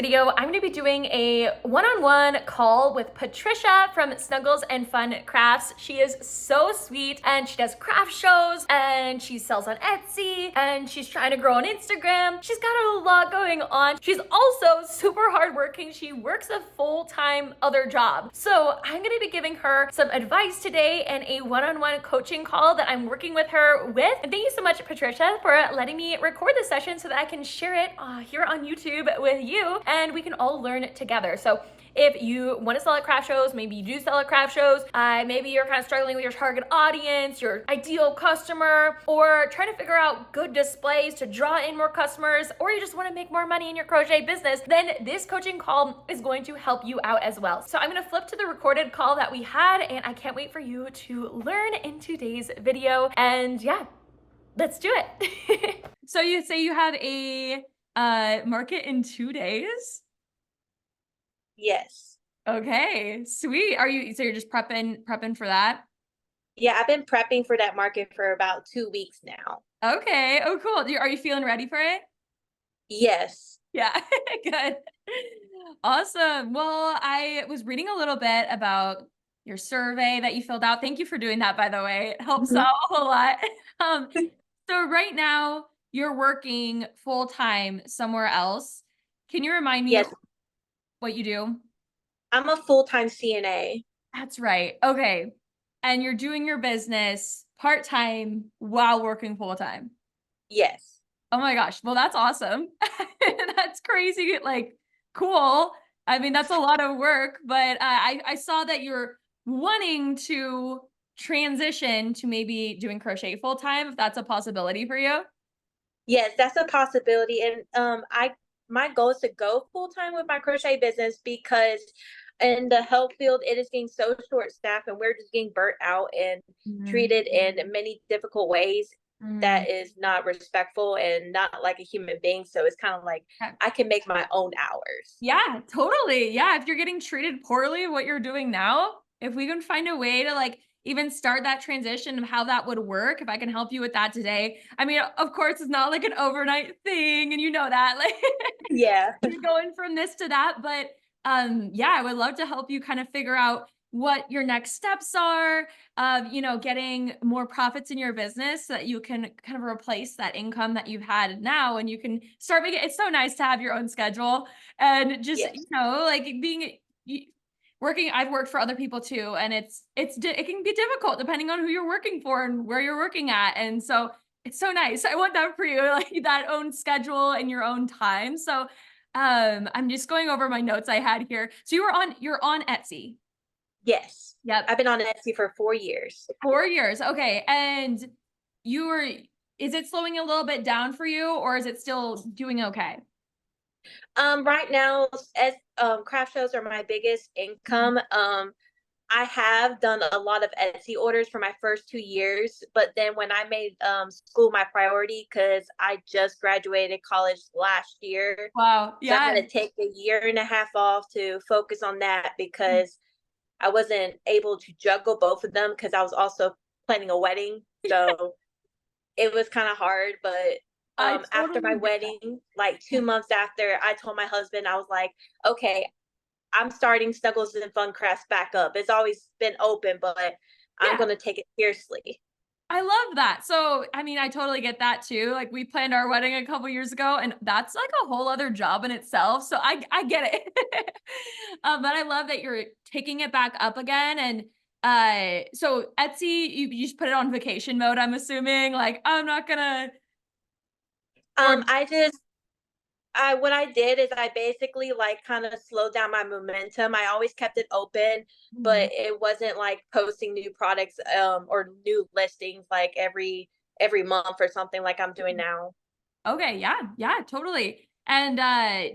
video, I'm going to be doing a one-on-one call with Patricia from Snuggles and Fun Crafts. She is so sweet and she does craft shows and she sells on Etsy and she's trying to grow on Instagram. She's got a lot going on. She's also super hardworking. She works a full-time other job. So I'm going to be giving her some advice today and a one-on-one coaching call that I'm working with her with. And thank you so much, Patricia, for letting me record this session so that I can share it here on YouTube with you and we can all learn it together. So if you want to sell at craft shows, maybe you do sell at craft shows, maybe you're kind of struggling with your target audience, your ideal customer, or trying to figure out good displays to draw in more customers, or you just want to make more money in your crochet business, then this coaching call is going to help you out as well. So I'm going to flip to the recorded call that we had, and I can't wait for you to learn in today's video. And yeah, let's do it. So you say you have a market in 2 days? Yes. Okay, sweet. So you're just prepping for that? Yeah, I've been prepping for that market for about 2 weeks now. Okay. Oh, cool. Are you feeling ready for it? Yes. Yeah, good. Awesome. Well, I was reading a little bit about your survey that you filled out. Thank you for doing that, by the way. It helps out a whole lot. So right now you're working full-time somewhere else. Can you remind me Yes. what you do? I'm a full-time CNA. That's right. Okay. And you're doing your business part-time while working full-time. Yes. Oh my gosh. Well, that's awesome. That's crazy. Like, cool. I mean, that's a lot of work, but I saw that you're wanting to transition to maybe doing crochet full-time, if that's a possibility for you. Yes, that's a possibility. And my goal is to go full-time with my crochet business because in the health field, it is getting so short-staffed and we're just getting burnt out and treated in many difficult ways that is not respectful and not like a human being. So it's kind of like I can make my own hours. Yeah, totally. Yeah, if you're getting treated poorly, what you're doing now, if we can find a way to like even start that transition of how that would work, if I can help you with that today. I mean, of course, it's not like an overnight thing, and you know that, like Yeah. you're going from this to that, but yeah, I would love to help you kind of figure out what your next steps are of, getting more profits in your business so that you can kind of replace that income that you've had now and you can start making it's so nice to have your own schedule and just, Yes. like working. I've worked for other people too, and it can be difficult depending on who you're working for and where you're working at. And so it's so nice. I want that for you, like that own schedule and your own time. So I'm just going over my notes I had here. So you're on Etsy. Yes. Yep. I've been on Etsy for 4 years. 4 years. Okay. And is it slowing a little bit down for you or is it still doing okay? Right now, as craft shows are my biggest income. I have done a lot of Etsy orders for my first 2 years, but then when I made school my priority, because I just graduated college last year, Wow. so I Yeah. had to take a year and a half off to focus on that because I wasn't able to juggle both of them because I was also planning a wedding. So it was kind of hard, but I after my totally get wedding, like that. 2 months after, I told my husband, I was like, okay, I'm starting Snuggles and Fun Crafts back up. It's always been open, but I'm Yeah. going to take it seriously. I love that. So, I mean, I totally get that too. Like we planned our wedding a couple years ago and that's like a whole other job in itself. So I get it. But I love that you're taking it back up again. And so Etsy, you just put it on vacation mode, I'm assuming. Like I'm not gonna or I just I what I did is I basically like kind of slowed down my momentum. I always kept it open, but it wasn't like posting new products or new listings like every month or something like I'm doing now. Okay, yeah, totally. And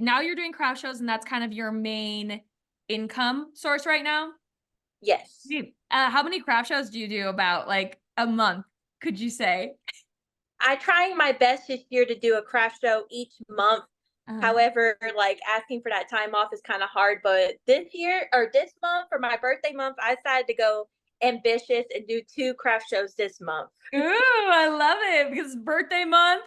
now you're doing craft shows and that's kind of your main income source right now? Yes. How many craft shows do you do about like a month, could you say? I trying my best this year to do a craft show each month. Uh, However, like asking for that time off is kind of hard. But this year or this month for my birthday month, I decided to go ambitious and do 2 craft shows this month. Ooh, I love it because it's birthday month.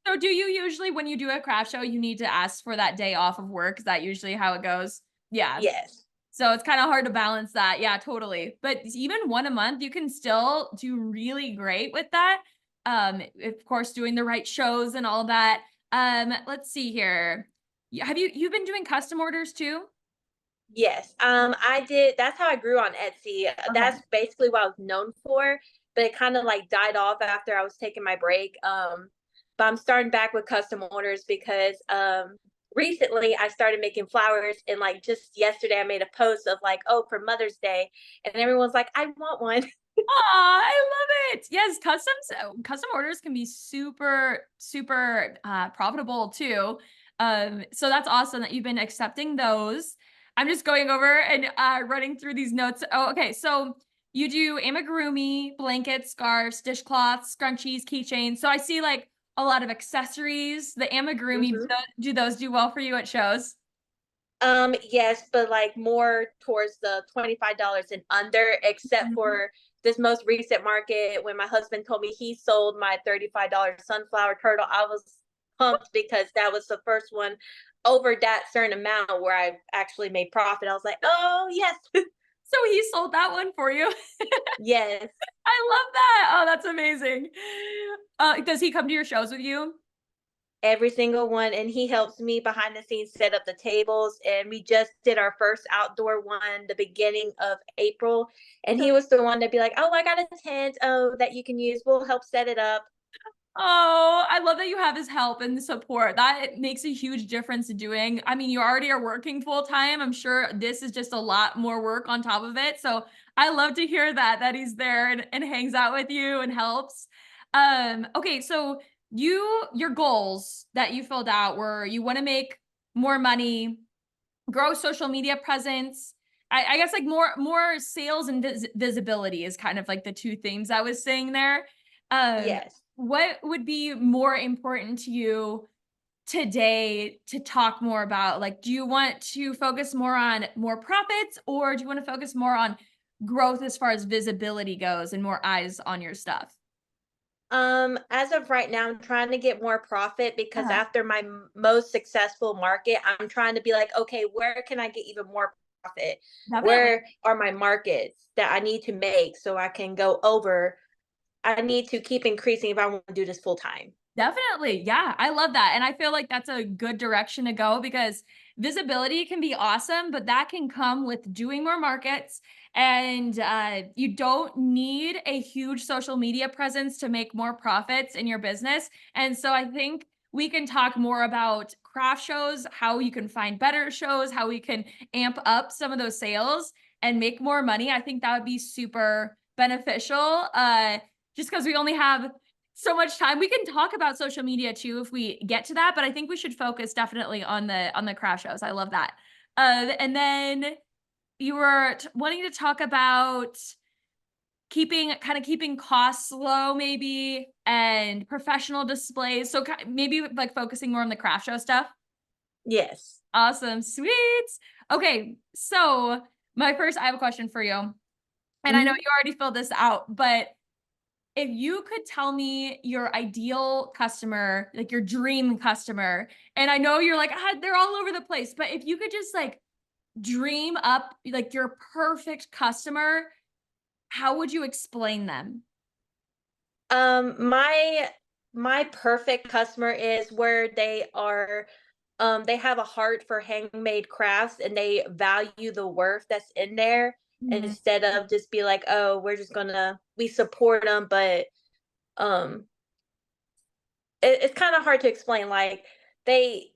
So do you usually, when you do a craft show, you need to ask for that day off of work? Is that usually how it goes? Yeah. Yes. So it's kind of hard to balance that. Yeah, totally. But even one a month, you can still do really great with that. Of course, doing the right shows and all that. Let's see here. Have you've been doing custom orders too? Yes. I did. That's how I grew on Etsy. Okay. That's basically what I was known for, but it kind of like died off after I was taking my break. But I'm starting back with custom orders because recently I started making flowers, and like just yesterday I made a post of like, oh, for Mother's Day, and everyone's like, I want one. Aw, I love it. Yes, custom orders can be super, super profitable too. So that's awesome that you've been accepting those. I'm just going over and running through these notes. Oh, okay. So you do amigurumi, blankets, scarves, dishcloths, scrunchies, keychains. So I see like a lot of accessories. The amigurumi, Hmm. do those do well for you at shows? Yes, but like more towards the $25 and under, except Mhm. for this most recent market when my husband told me he sold my $35 sunflower turtle. I was pumped because that was the first one over that certain amount where I actually made profit. I was like, oh yes. So he sold that one for you. Yes. I love that. Oh, that's amazing. Does he come to your shows with you? Every single one, and he helps me behind the scenes set up the tables, and we just did our first outdoor one the beginning of April, and he was the one to be like, oh, I got a tent, oh, that you can use, we'll help set it up. Oh, I love that you have his help and support. That makes a huge difference to doing. I mean, you already are working full time. I'm sure this is just a lot more work on top of it. So I love to hear that he's there and hangs out with you and helps. Okay, so your goals that you filled out were you want to make more money, grow social media presence. I guess like more sales and visibility is kind of like the two themes I was saying there. Um, Yes. what would be more important to you today to talk more about? Like, do you want to focus more on more profits or do you want to focus more on growth as far as visibility goes and more eyes on your stuff? As of right now, I'm trying to get more profit because Uh-huh. after my most successful market, I'm trying to be like, okay, where can I get even more profit? Definitely. Where are my markets that I need to make so I can go over? I need to keep increasing if I want to do this full time. Definitely. Yeah, I love that. And I feel like that's a good direction to go because visibility can be awesome, but that can come with doing more markets. And you don't need a huge social media presence to make more profits in your business. And so I think we can talk more about craft shows, how you can find better shows, how we can amp up some of those sales and make more money. I think that would be super beneficial. Just because we only have so much time. We can talk about social media too if we get to that, but I think we should focus definitely on the craft shows. I love that. And then you were wanting to talk about keeping costs low maybe and professional displays. So maybe like focusing more on the craft show stuff. Yes. Awesome. Sweet. Okay. So I have a question for you. And I know Hmm. you already filled this out, but if you could tell me your ideal customer, like your dream customer, and I know you're like, they're all over the place, but if you could just like dream up like your perfect customer, how would you explain them? My perfect customer is where they have a heart for handmade crafts and they value the work that's in there Mhm. instead of just be like, oh, we support them, but um it's kind of hard to explain. Like they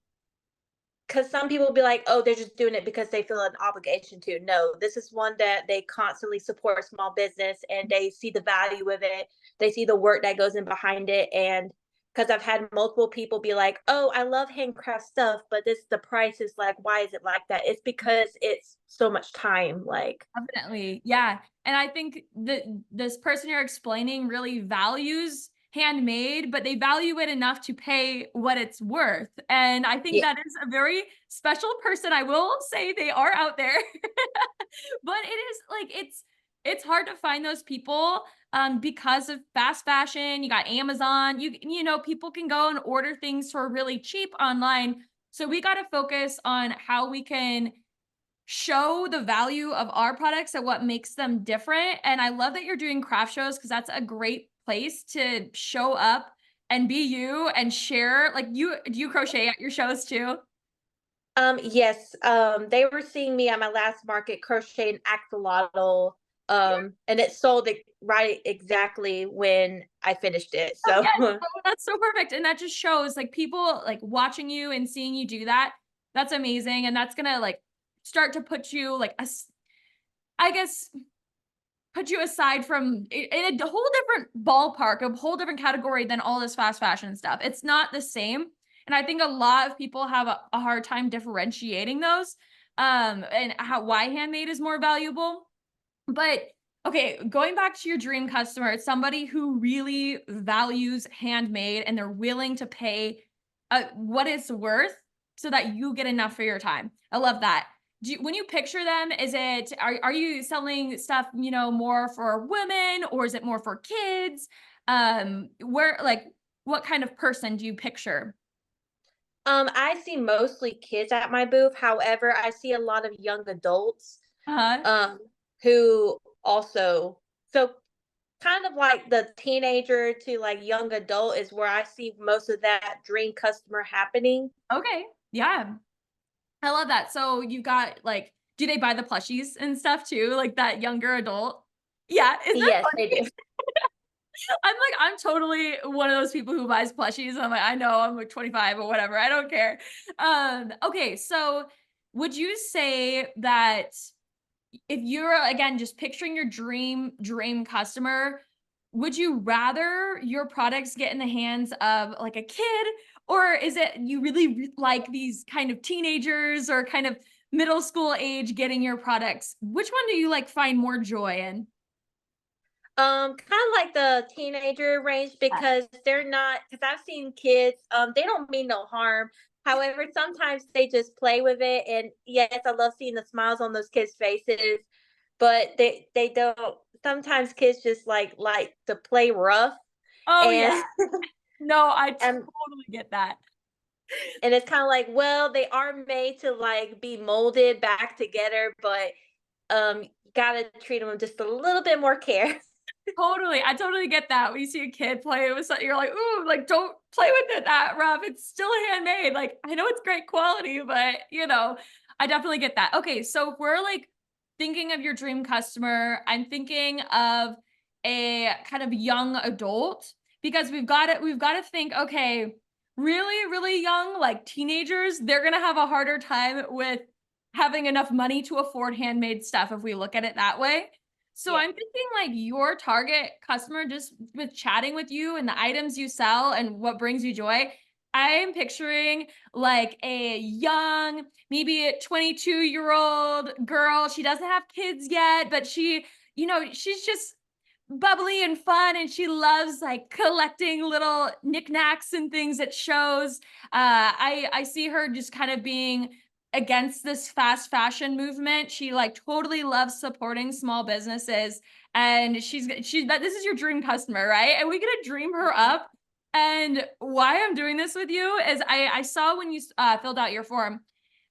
because some people be like, oh, they're just doing it because they feel an obligation to. No, this is one that they constantly support small business and they see the value of it. They see the work that goes in behind it. And because I've had multiple people be like, oh, I love handcraft stuff, but the price is like, why is it like that? It's because it's so much time. Like, Definitely. Yeah. And I think that this person you're explaining really values handmade, but they value it enough to pay what it's worth. And I think yeah. that is a very special person. I will say they are out there. But it is like it's hard to find those people because of fast fashion. You got Amazon. You know, people can go and order things for really cheap online. So we got to focus on how we can show the value of our products and what makes them different. And I love that you're doing craft shows because that's a great place to show up and be you and share. Like, you do you crochet at your shows too? Yes, they were seeing me at my last market crocheting axolotl, and it sold it right exactly when I finished it. Oh, So, yes. Oh, that's so perfect, and that just shows, like, people, like, watching you and seeing you do that, that's amazing, and that's gonna, like, start to put you, like, I guess, put you aside from in a whole different ballpark, a whole different category than all this fast fashion stuff. It's not the same, and I think a lot of people have a hard time differentiating those, and how why handmade is more valuable. But okay, going back to your dream customer, it's somebody who really values handmade and they're willing to pay what it's worth so that you get enough for your time. I love that. When you picture them, are you selling stuff, you know, more for women or is it more for kids? Where like what kind of person do you picture? I see mostly kids at my booth. However, I see a lot of young adults, Uh-huh. um, who also, so kind of like the teenager to like young adult is where I see most of that dream customer happening. Okay. Yeah. I love that. So you got like, do they buy the plushies and stuff too? Like that younger adult? Yeah, isn't that Yes, they funny? do. I'm totally one of those people who buys plushies. I'm like, I know I'm like 25 or whatever. I don't care. Okay, so would you say that if you're again just picturing your dream customer, would you rather your products get in the hands of like a kid, or is it you really like these kind of teenagers or kind of middle school age getting your products? Which one do you like find more joy in? Kind of like the teenager range Yeah. because they're not, because I've seen kids, they don't mean no harm. However, sometimes they just play with it. And yes, I love seeing the smiles on those kids' faces, but they don't, sometimes kids just like to play rough Oh yeah. and No, I and totally get that. and it's kind of like, well, they are made to like be molded back together, but you gotta treat them with just a little bit more care. Totally, I totally get that. When you see a kid play with something, you're like, "Ooh, like, don't play with it that rough. It's still handmade." Like, I know it's great quality, but, you know, I definitely get that. Okay, so if we're, like, thinking of your dream customer, I'm thinking of a kind of young adult because we've gotta think, okay, really, really young, like, teenagers, they're gonna have a harder time with having enough money to afford handmade stuff if we look at it that way. So Yeah. I'm thinking like your target customer, just with chatting with you and the items you sell and what brings you joy. I'm picturing like a young, maybe a 22-year-old girl. She doesn't have kids yet, but she's just bubbly and fun and she loves like collecting little knickknacks and things at shows. I see her just kind of being against this fast fashion movement. She like totally loves supporting small businesses and she's that this is your dream customer, right? And we get to dream her Mhm. up. And why I'm doing this with you is I saw when you filled out your form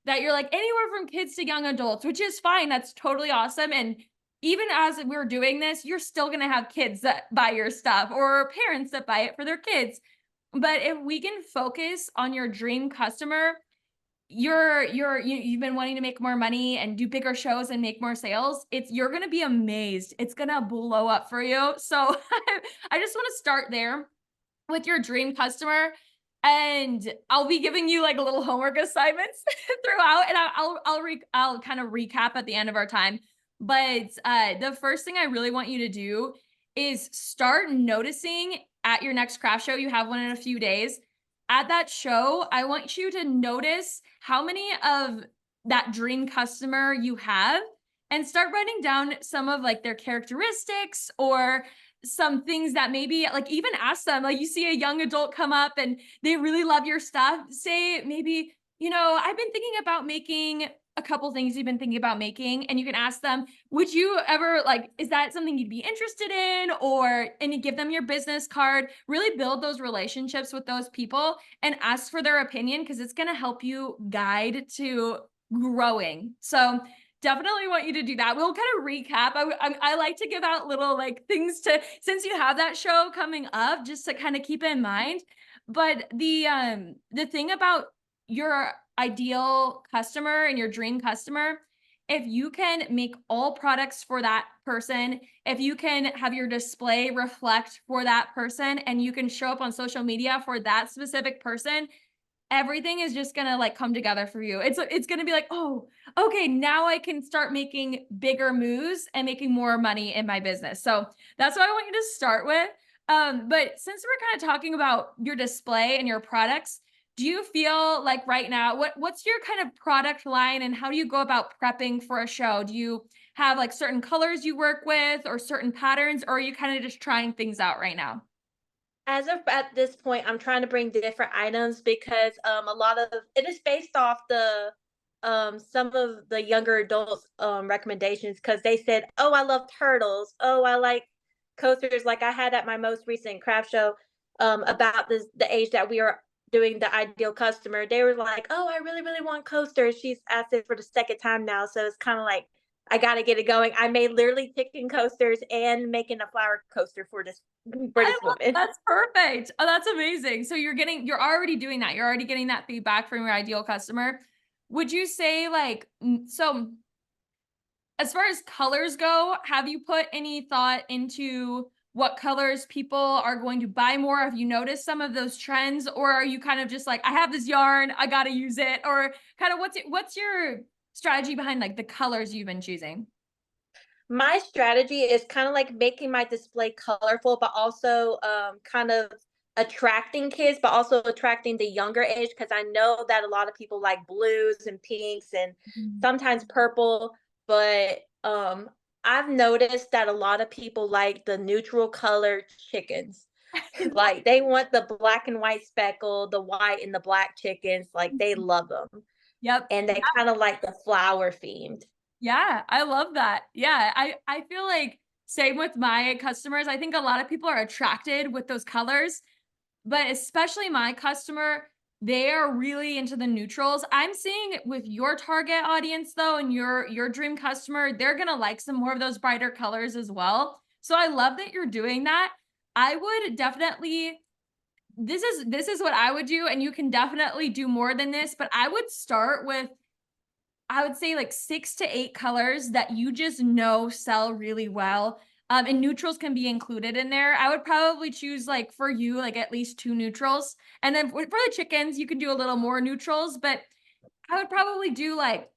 that you're like anywhere from kids to young adults, which is fine. That's totally awesome. And even as we're doing this, you're still going to have kids that buy your stuff or parents that buy it for their kids. But if we can focus on your dream customer, you've been wanting to make more money and do bigger shows and make more sales. You're going to be amazed. It's going to blow up for you. So I just want to start there with your dream customer, and I'll be giving you like little homework assignments throughout, and I'll kind of recap at the end of our time. But the first thing I really want you to do is start noticing at your next craft show. You have one in a few days. At that show, I want you to notice how many of that dream customer you have and start writing down some of like their characteristics or some things that maybe like even ask them, like you see a young adult come up and they really love your stuff, say maybe, I've been thinking about making a couple things you've been thinking about making, and you can ask them, would you ever like, is that something you'd be interested in? Or, and you give them your business card, really build those relationships with those people and ask for their opinion because it's going to help you guide to growing. So definitely want you to do that. We'll kind of recap. I like to give out little like things to, since you have that show coming up, just to kind of keep in mind. But the thing about your ideal customer and your dream customer, if you can make all products for that person, if you can have your display reflect for that person, and you can show up on social media for that specific person, everything is just gonna like come together for you. It's gonna be like, oh, okay, now I can start making bigger moves and making more money in my business. So that's what I want you to start with. But since we're kind of talking about your display and your products, do you feel like right now, what's your kind of product line and how do you go about prepping for a show? Do you have like certain colors you work with or certain patterns, or are you kind of just trying things out right now? As of at this point, I'm trying to bring different items because a lot of it is based off the some of the younger adults recommendations because they said, "Oh, I love turtles. Oh, I like coasters." Like I had at my most recent craft show about this the age that we are doing the ideal customer. They were like, "Oh, I really really want coasters." She's asked it for the second time now, so it's kind of like I got to get it going. I made literally chicken coasters and making a flower coaster for this for I this love woman. that's perfect. Oh, that's amazing. So you're already doing that. You're already getting that feedback from your ideal customer. Would you say like so as far as colors go, have you put any thought into what colors people are going to buy more? Have you noticed some of those trends, or are you kind of just like, I have this yarn, I got to use it, or kind of what's your strategy behind like the colors you've been choosing? My strategy is kind of like making my display colorful, but also kind of attracting kids, but also attracting the younger age because I know that a lot of people like blues and pinks and Mhm. sometimes purple, but I've noticed that a lot of people like the neutral colored chickens. Like they want the black and white speckle, the white and the black chickens, like they love them. Yep. And they kind of like the flower themed. Yeah, I love that. Yeah, I feel like same with my customers. I think a lot of people are attracted with those colors, but especially my customer, they are really into the neutrals. I'm seeing with your target audience though, and your dream customer, they're going to like some more of those brighter colors as well. So I love that you're doing that. I would definitely this is what I would do, and you can definitely do more than this, but I would start with, I would say like 6 to 8 colors that you just know sell really well. And neutrals can be included in there. I would probably choose like for you, like at least 2 neutrals. And then for the chickens, you can do a little more neutrals, but I would probably do like,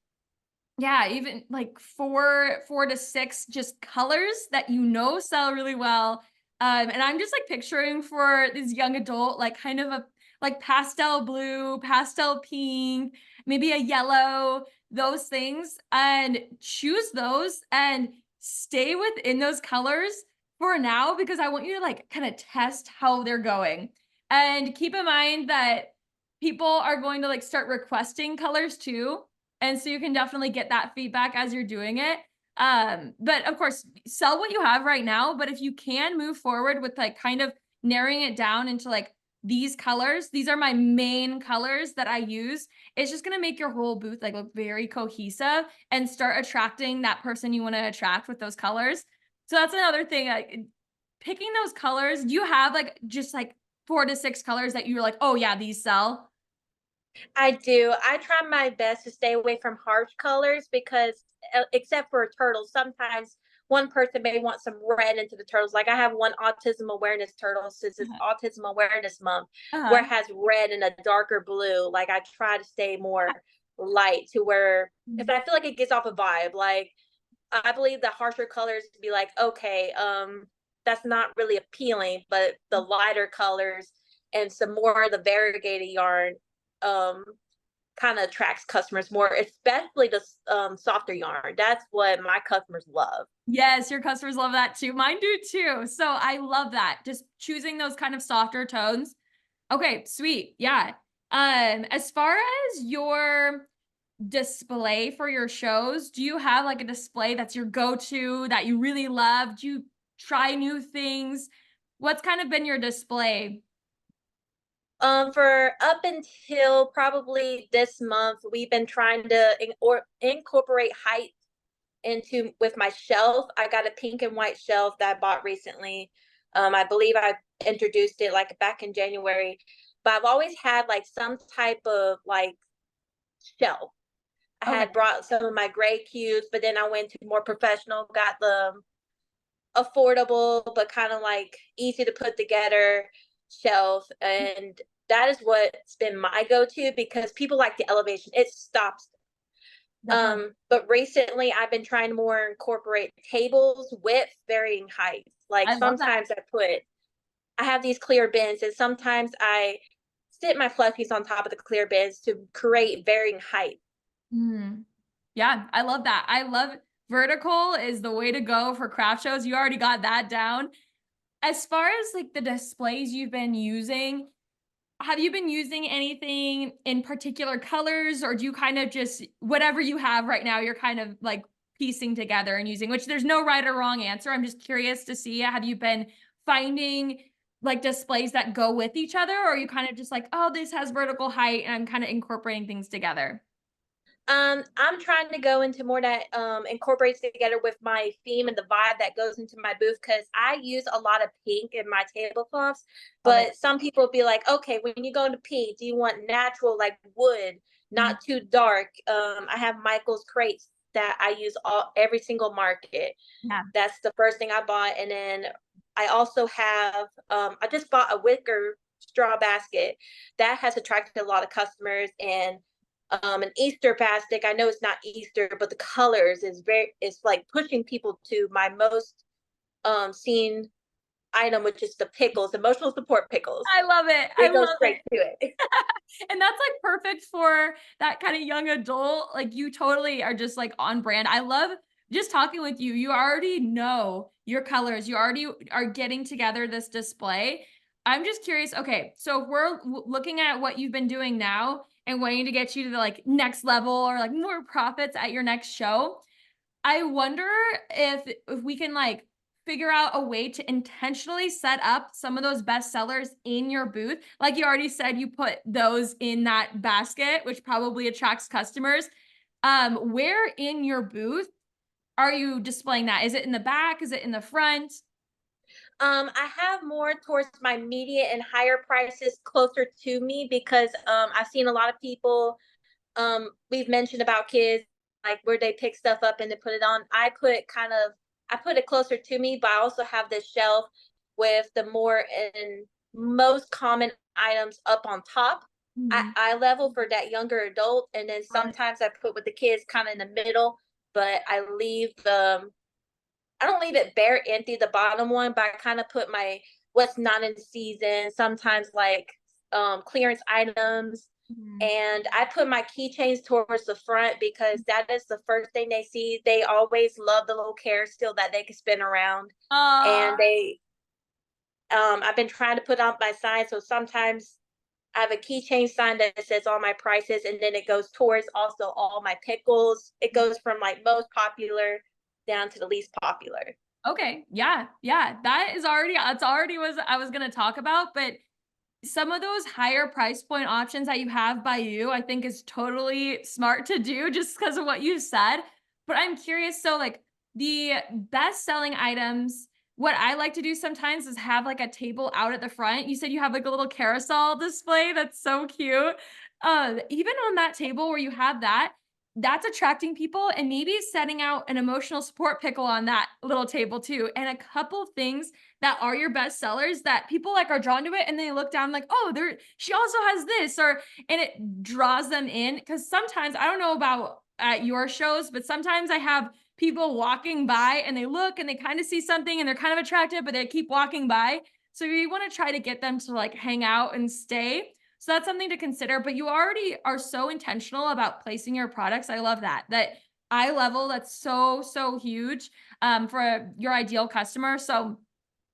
yeah, even like four to six just colors that you know sell really well. And I'm just like picturing for this young adult, like kind of a like pastel blue, pastel pink, maybe a yellow, those things, and choose those and stay within those colors for now because I want you to like kind of test how they're going. And keep in mind that people are going to like start requesting colors too, and so you can definitely get that feedback as you're doing it. But of course, sell what you have right now. But if you can move forward with like kind of narrowing it down into like these colors, these are my main colors that I use. It's just gonna make your whole booth like look very cohesive and start attracting that person you want to attract with those colors. So that's another thing. Like, picking those colors. Do you have like just like 4 to 6 colors that you're like, oh yeah, these sell? I do. I try my best to stay away from harsh colors because, except for turtles, sometimes one person may want some red into the turtles. Like I have one autism awareness turtle since it's Uh-huh. Autism Awareness Month, where it Uh-huh. has red and a darker blue. Like I try to stay more light to where, if I feel like it gives off a vibe, like I believe the harsher colors to be like, okay, that's not really appealing, but the lighter colors and some more of the variegated yarn um kind of attracts customers more, especially the softer yarn. That's what my customers love. Yes, your customers love that too. Mine do too. So I love that. Just choosing those kind of softer tones. Okay, sweet. Yeah. As far as your display for your shows? Do you have like a display that's your go-to that you really love? Do you try new things? What's kind of been your display? For up until probably this month, we've been trying to incorporate height into with my shelf. I got a pink and white shelf that I bought recently. I believe I introduced it like back in January, but I've always had like some type of like shelf. I Okay. had brought some of my gray cubes, but then I went to more professional, got the affordable but kind of like easy to put together shelf, and that is what's been my go-to because people like the elevation. It stops. Definitely. But recently I've been trying to more incorporate tables with varying heights. Like I love that. sometimes I have these clear bins, and sometimes I sit my plushies on top of the clear bins to create varying height. Mm. Yeah, I love that. I love vertical is the way to go for craft shows. You already got that down. As far as like the displays you've been using, have you been using anything in particular colors, or do you kind of just whatever you have right now, you're kind of like piecing together and using, which there's no right or wrong answer. I'm just curious to see, have you been finding like displays that go with each other, or are you kind of just like, oh, this has vertical height and I'm kind of incorporating things together? I'm trying to go into more that incorporates together with my theme and the vibe that goes into my booth because I use a lot of pink in my tablecloths. Love it. But some people be like, okay, when you go into pink, do you want natural like wood, Mhm. not too dark? I have Michael's crates that I use all every single market. Yeah. That's the first thing I bought, and then I also have I just bought a wicker straw basket that has attracted a lot of customers, and an Easter basket. I know it's not Easter, but the colors is very it's like pushing people to my most seen item, which is the pickles, emotional support pickles. I love it. I It goes love it. straight to it. And that's like perfect for that kind of young adult. Like you totally are just like on brand. I love just talking with you. You already know your colors. You already are getting together this display. I'm just curious. Okay, so if we're looking at what you've been doing now and wanting to get you to the like next level or like more profits at your next show, I wonder if we can like figure out a way to intentionally set up some of those best sellers in your booth. Like you already said, you put those in that basket, which probably attracts customers. Where in your booth are you displaying that? Is it in the back? Is it in the front? I have more towards my median and higher prices closer to me because I've seen a lot of people we've mentioned about kids like where they pick stuff up and they put it on. I put it closer to me, but I also have this shelf with the more and most common items up on top. Mhm. I level for that younger adult, and then Love it. sometimes I put with the kids kind of in the middle, but I don't leave it bare empty, the bottom one, but I kind of put my what's not in season, sometimes like clearance items, Mhm. and I put my keychains towards the front because that is the first thing they see. They always love the little carrot still that they can spin around. And Aw. I've been trying to put up my sign. So sometimes I have a keychain sign that says all my prices, and then it goes towards also all my pickles. It goes from like most popular down to the least popular. Okay. Yeah. Yeah. That is already, that's already was I was gonna talk about, but some of those higher price point options that you have by you, I think is totally smart to do just because of what you said. But I'm curious, so like the best selling items, what I like to do sometimes is have like a table out at the front. You said you have like a little carousel display. That's so cute. Even on that table where you have that, that's attracting people and maybe setting out an emotional support pickle on that little table too. And a couple things that are your best sellers that people like are drawn to it and they look down like, oh, there she also has this, or and it draws them in. Cause sometimes I don't know about at your shows, but sometimes I have people walking by and they look and they kind of see something and they're kind of attracted, but they keep walking by. So you want to try to get them to like hang out and stay. So that's something to consider. But you already are so intentional about placing your products. I love that. That eye level, that's so, so huge for your ideal customer. So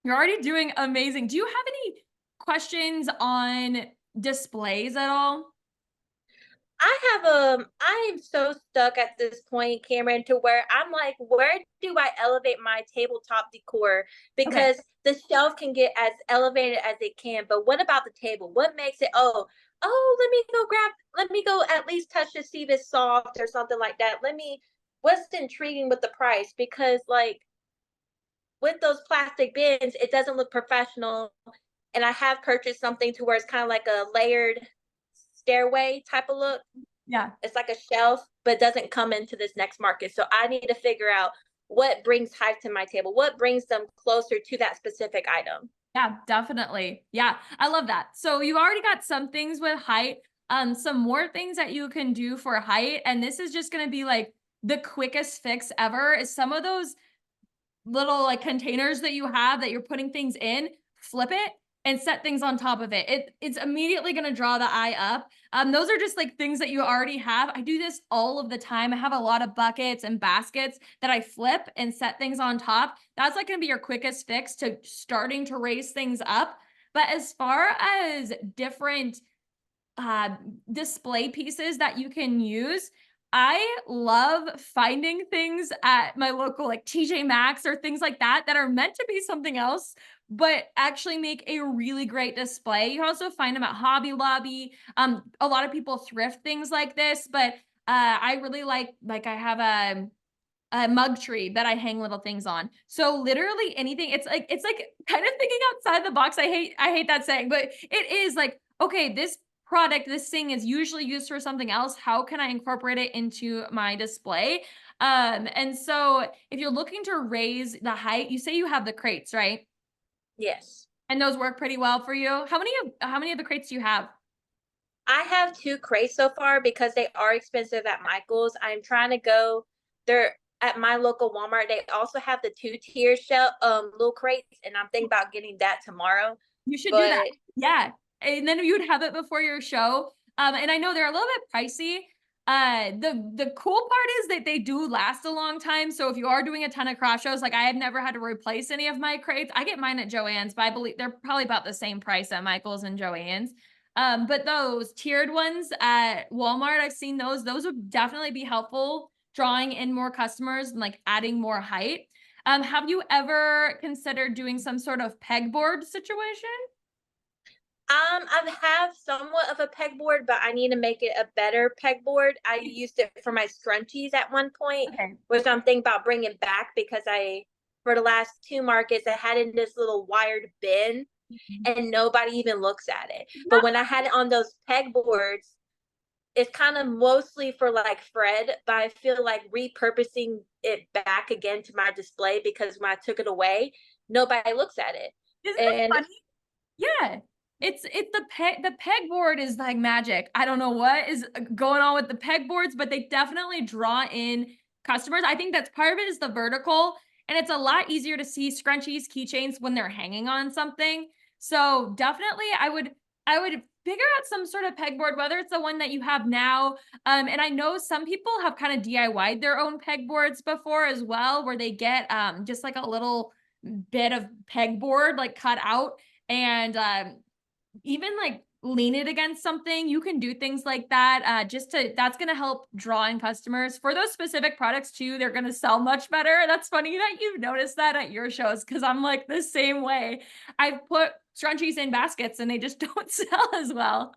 you're already doing amazing. Do you have any questions on displays at all? I I am so stuck at this point, Cameron, to where I'm like, where do I elevate my tabletop decor? Okay. Because the shelf can get as elevated as it can, but what about the table? What makes it, let me go at least touch to see if it's soft or something like that. What's intriguing with the price? Because like with those plastic bins, it doesn't look professional. And I have purchased something to where it's kind of like a layered stairway type of look. Yeah. It's like a shelf, but doesn't come into this next market. So I need to figure out what brings height to my table, what brings them closer to that specific item. Yeah, definitely. Yeah, I love that. So you already got some things with height, some more things that you can do for height. And this is just going to be like the quickest fix ever is some of those little like containers that you have that you're putting things in, flip it and set things on top of it. It's immediately going to draw the eye up. Those are just like things that you already have. I do this all of the time. I have a lot of buckets and baskets that I flip and set things on top. That's like going to be your quickest fix to starting to raise things up. But as far as different uh, display pieces that you can use, I love finding things at my local like TJ Maxx or things like that that are meant to be something else, but actually make a really great display. You also find them at Hobby Lobby. A lot of people thrift things like this, but I really like I have a mug tree that I hang little things on. So literally anything, it's like kind of thinking outside the box. I hate that saying, but it is like, okay, this product, this thing is usually used for something else. How can I incorporate it into my display? And so if you're looking to raise the height, you say you have the crates, right? Yes. And those work pretty well for you. How many of the crates do you have? I have 2 crates so far because they are expensive at Michael's. I'm trying to go they're at my local Walmart. They also have the 2-tier shelf little crates, and I'm thinking about getting that tomorrow. You should do that. But Yeah. And then you would have it before your show. And I know they're a little bit pricey. The cool part is that they do last a long time. So if you are doing a ton of craft shows, like I have never had to replace any of my crates. I get mine at Joann's, but I believe they're probably about the same price at Michael's and Joann's. But those tiered ones at Walmart, I've seen those. Those would definitely be helpful drawing in more customers and like adding more height. Have you ever considered doing some sort of pegboard situation? I have somewhat of a pegboard, but I need to make it a better pegboard. I used it for my scrunchies at one point, Okay. which I'm thinking about bringing back because for the last 2 markets, I had it in this little wired bin and nobody even looks at it. But when I had it on those pegboards, it's kind of mostly for like Fred, but I feel like repurposing it back again to my display because when I took it away, nobody looks at it. Isn't it And funny? Yeah. It's the pegboard is like magic. I don't know what is going on with the pegboards, but they definitely draw in customers. I think that's part of it is the vertical, and it's a lot easier to see scrunchies, keychains when they're hanging on something. So definitely I would figure out some sort of pegboard, whether it's the one that you have now. And I know some people have kind of DIY'd their own pegboards before as well, where they get just like a little bit of pegboard like cut out and even like lean it against something. You can do things like that that's going to help draw in customers for those specific products too. They're going to sell much better. That's funny that you've noticed that at your shows because I'm like the same way. I've put scrunchies in baskets and they just don't sell as well.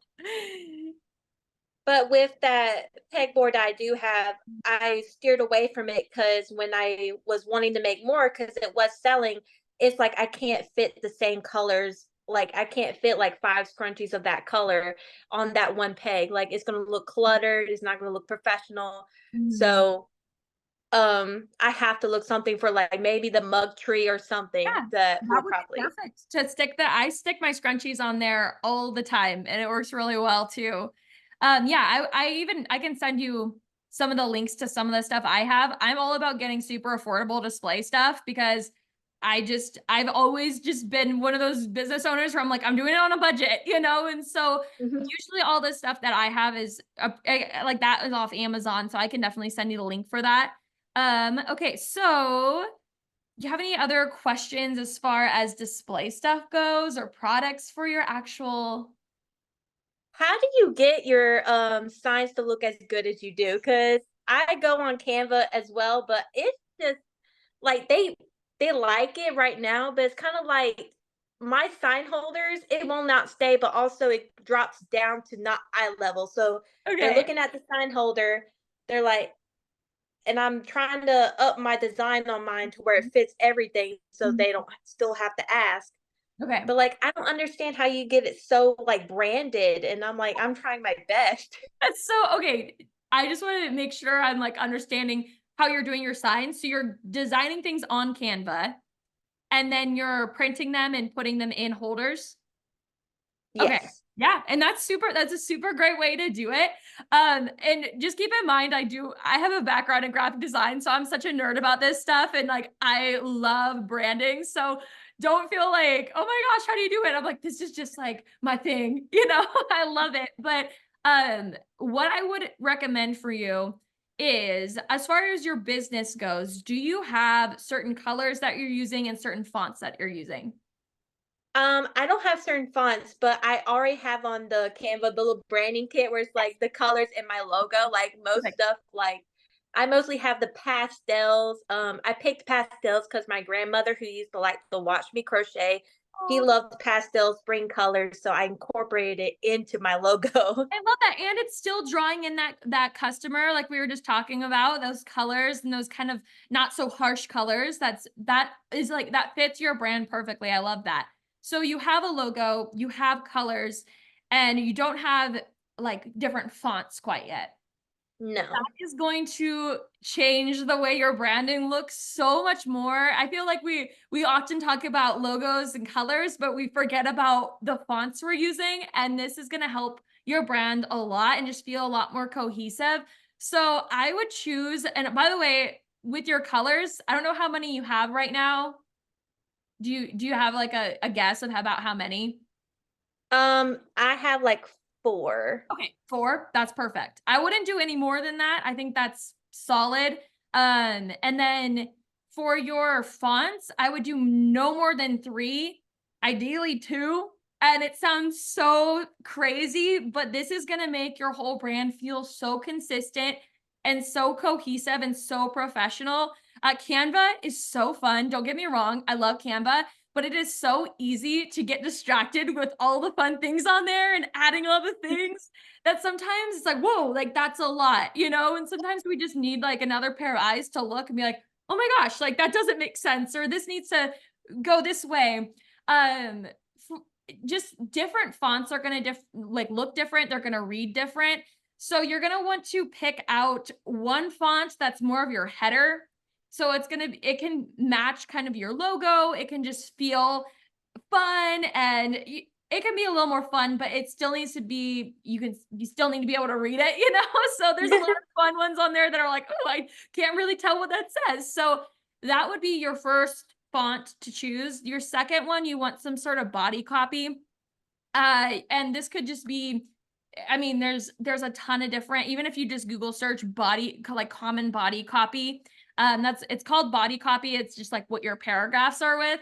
but with that pegboard I do have, I steered away from it because when I was wanting to make more, because it was selling, it's like I can't fit the same colors. Like I can't fit like 5 scrunchies of that color on that one peg. Like it's gonna look cluttered. It's not gonna look professional. Mm. So I have to look something for like maybe the mug tree or something Yeah, that that will would be probably. perfect to stick that. I stick my scrunchies on there all the time and it works really well too. Yeah, I can send you some of the links to some of the stuff I have. I'm all about getting super affordable display stuff because I've always just been one of those business owners where I'm like, I'm doing it on a budget, you know? And so Mhm. usually all the stuff that I have is like that is off Amazon. So I can definitely send you the link for that. Okay, so do you have any other questions as far as display stuff goes or products for your actual? How do you get your signs to look as good as you do? Because I go on Canva as well, but it's just like they like it right now, but it's kind of like my sign holders, it will not stay, but also it drops down to not eye level. So they're Okay. looking at the sign holder, they're like, and I'm trying to up my design on mine to where it fits everything so Mhm. they don't still have to ask. Okay. But like I don't understand how you get it so like branded. And I'm like, I'm trying my best. That's so okay. I just wanted to make sure I'm like understanding how you're doing your signs. So you're designing things on Canva and then you're printing them and putting them in holders. Okay. Yes. Yeah, and that's a super great way to do it. And just keep in mind I have a background in graphic design, so I'm such a nerd about this stuff and like I love branding. So don't feel like, "Oh my gosh, how do you do it?" I'm like, "This is just like my thing." You know, I love it. But what I would recommend for you is as far as your business goes, do you have certain colors that you're using and certain fonts that you're using? I don't have certain fonts, but I already have on the Canva the little branding kit where it's like the colors in my logo. Like most Perfect. stuff, like I mostly have the pastels. I picked pastels because my grandmother, who used to like to watch me crochet, she loved pastel spring colors, so I incorporated it into my logo. I love that, and it's still drawing in that customer, like we were just talking about, those colors and those kind of not so harsh colors. That is like that fits your brand perfectly. I love that. So you have a logo, you have colors, and you don't have like different fonts quite yet. No, That is going to change the way your branding looks so much more. I feel like we often talk about logos and colors, but we forget about the fonts we're using, and this is going to help your brand a lot and just feel a lot more cohesive. So I would choose, and by the way, with your colors, I don't know how many you have right now. Do you have like a guess of about how many? I have like four. Okay, 4, that's perfect. I wouldn't do any more than that. I think that's solid. And then for your fonts, I would do no more than 3, ideally 2. And it sounds so crazy, but this is gonna make your whole brand feel so consistent and so cohesive and so professional. Canva is so fun. Don't get me wrong. I love Canva, but it is so easy to get distracted with all the fun things on there and adding all the things that sometimes it's like, whoa, like that's a lot, you know? And sometimes we just need like another pair of eyes to look and be like, oh my gosh, like that doesn't make sense, or this needs to go this way. Um, just different fonts are going to like look different. They're going to read different. So you're going to want to pick out one font that's more of your header. So it can match kind of your logo. It can just feel fun and it can be a little more fun, but it still needs to be, you still need to be able to read it, you know? So there's a lot of fun ones on there that are like, oh, I can't really tell what that says. So that would be your first font to choose. Your second one, you want some sort of body copy. And this could just be, I mean, there's a ton of different, even if you just Google search like common body copy, it's called body copy. It's just like what your paragraphs are with.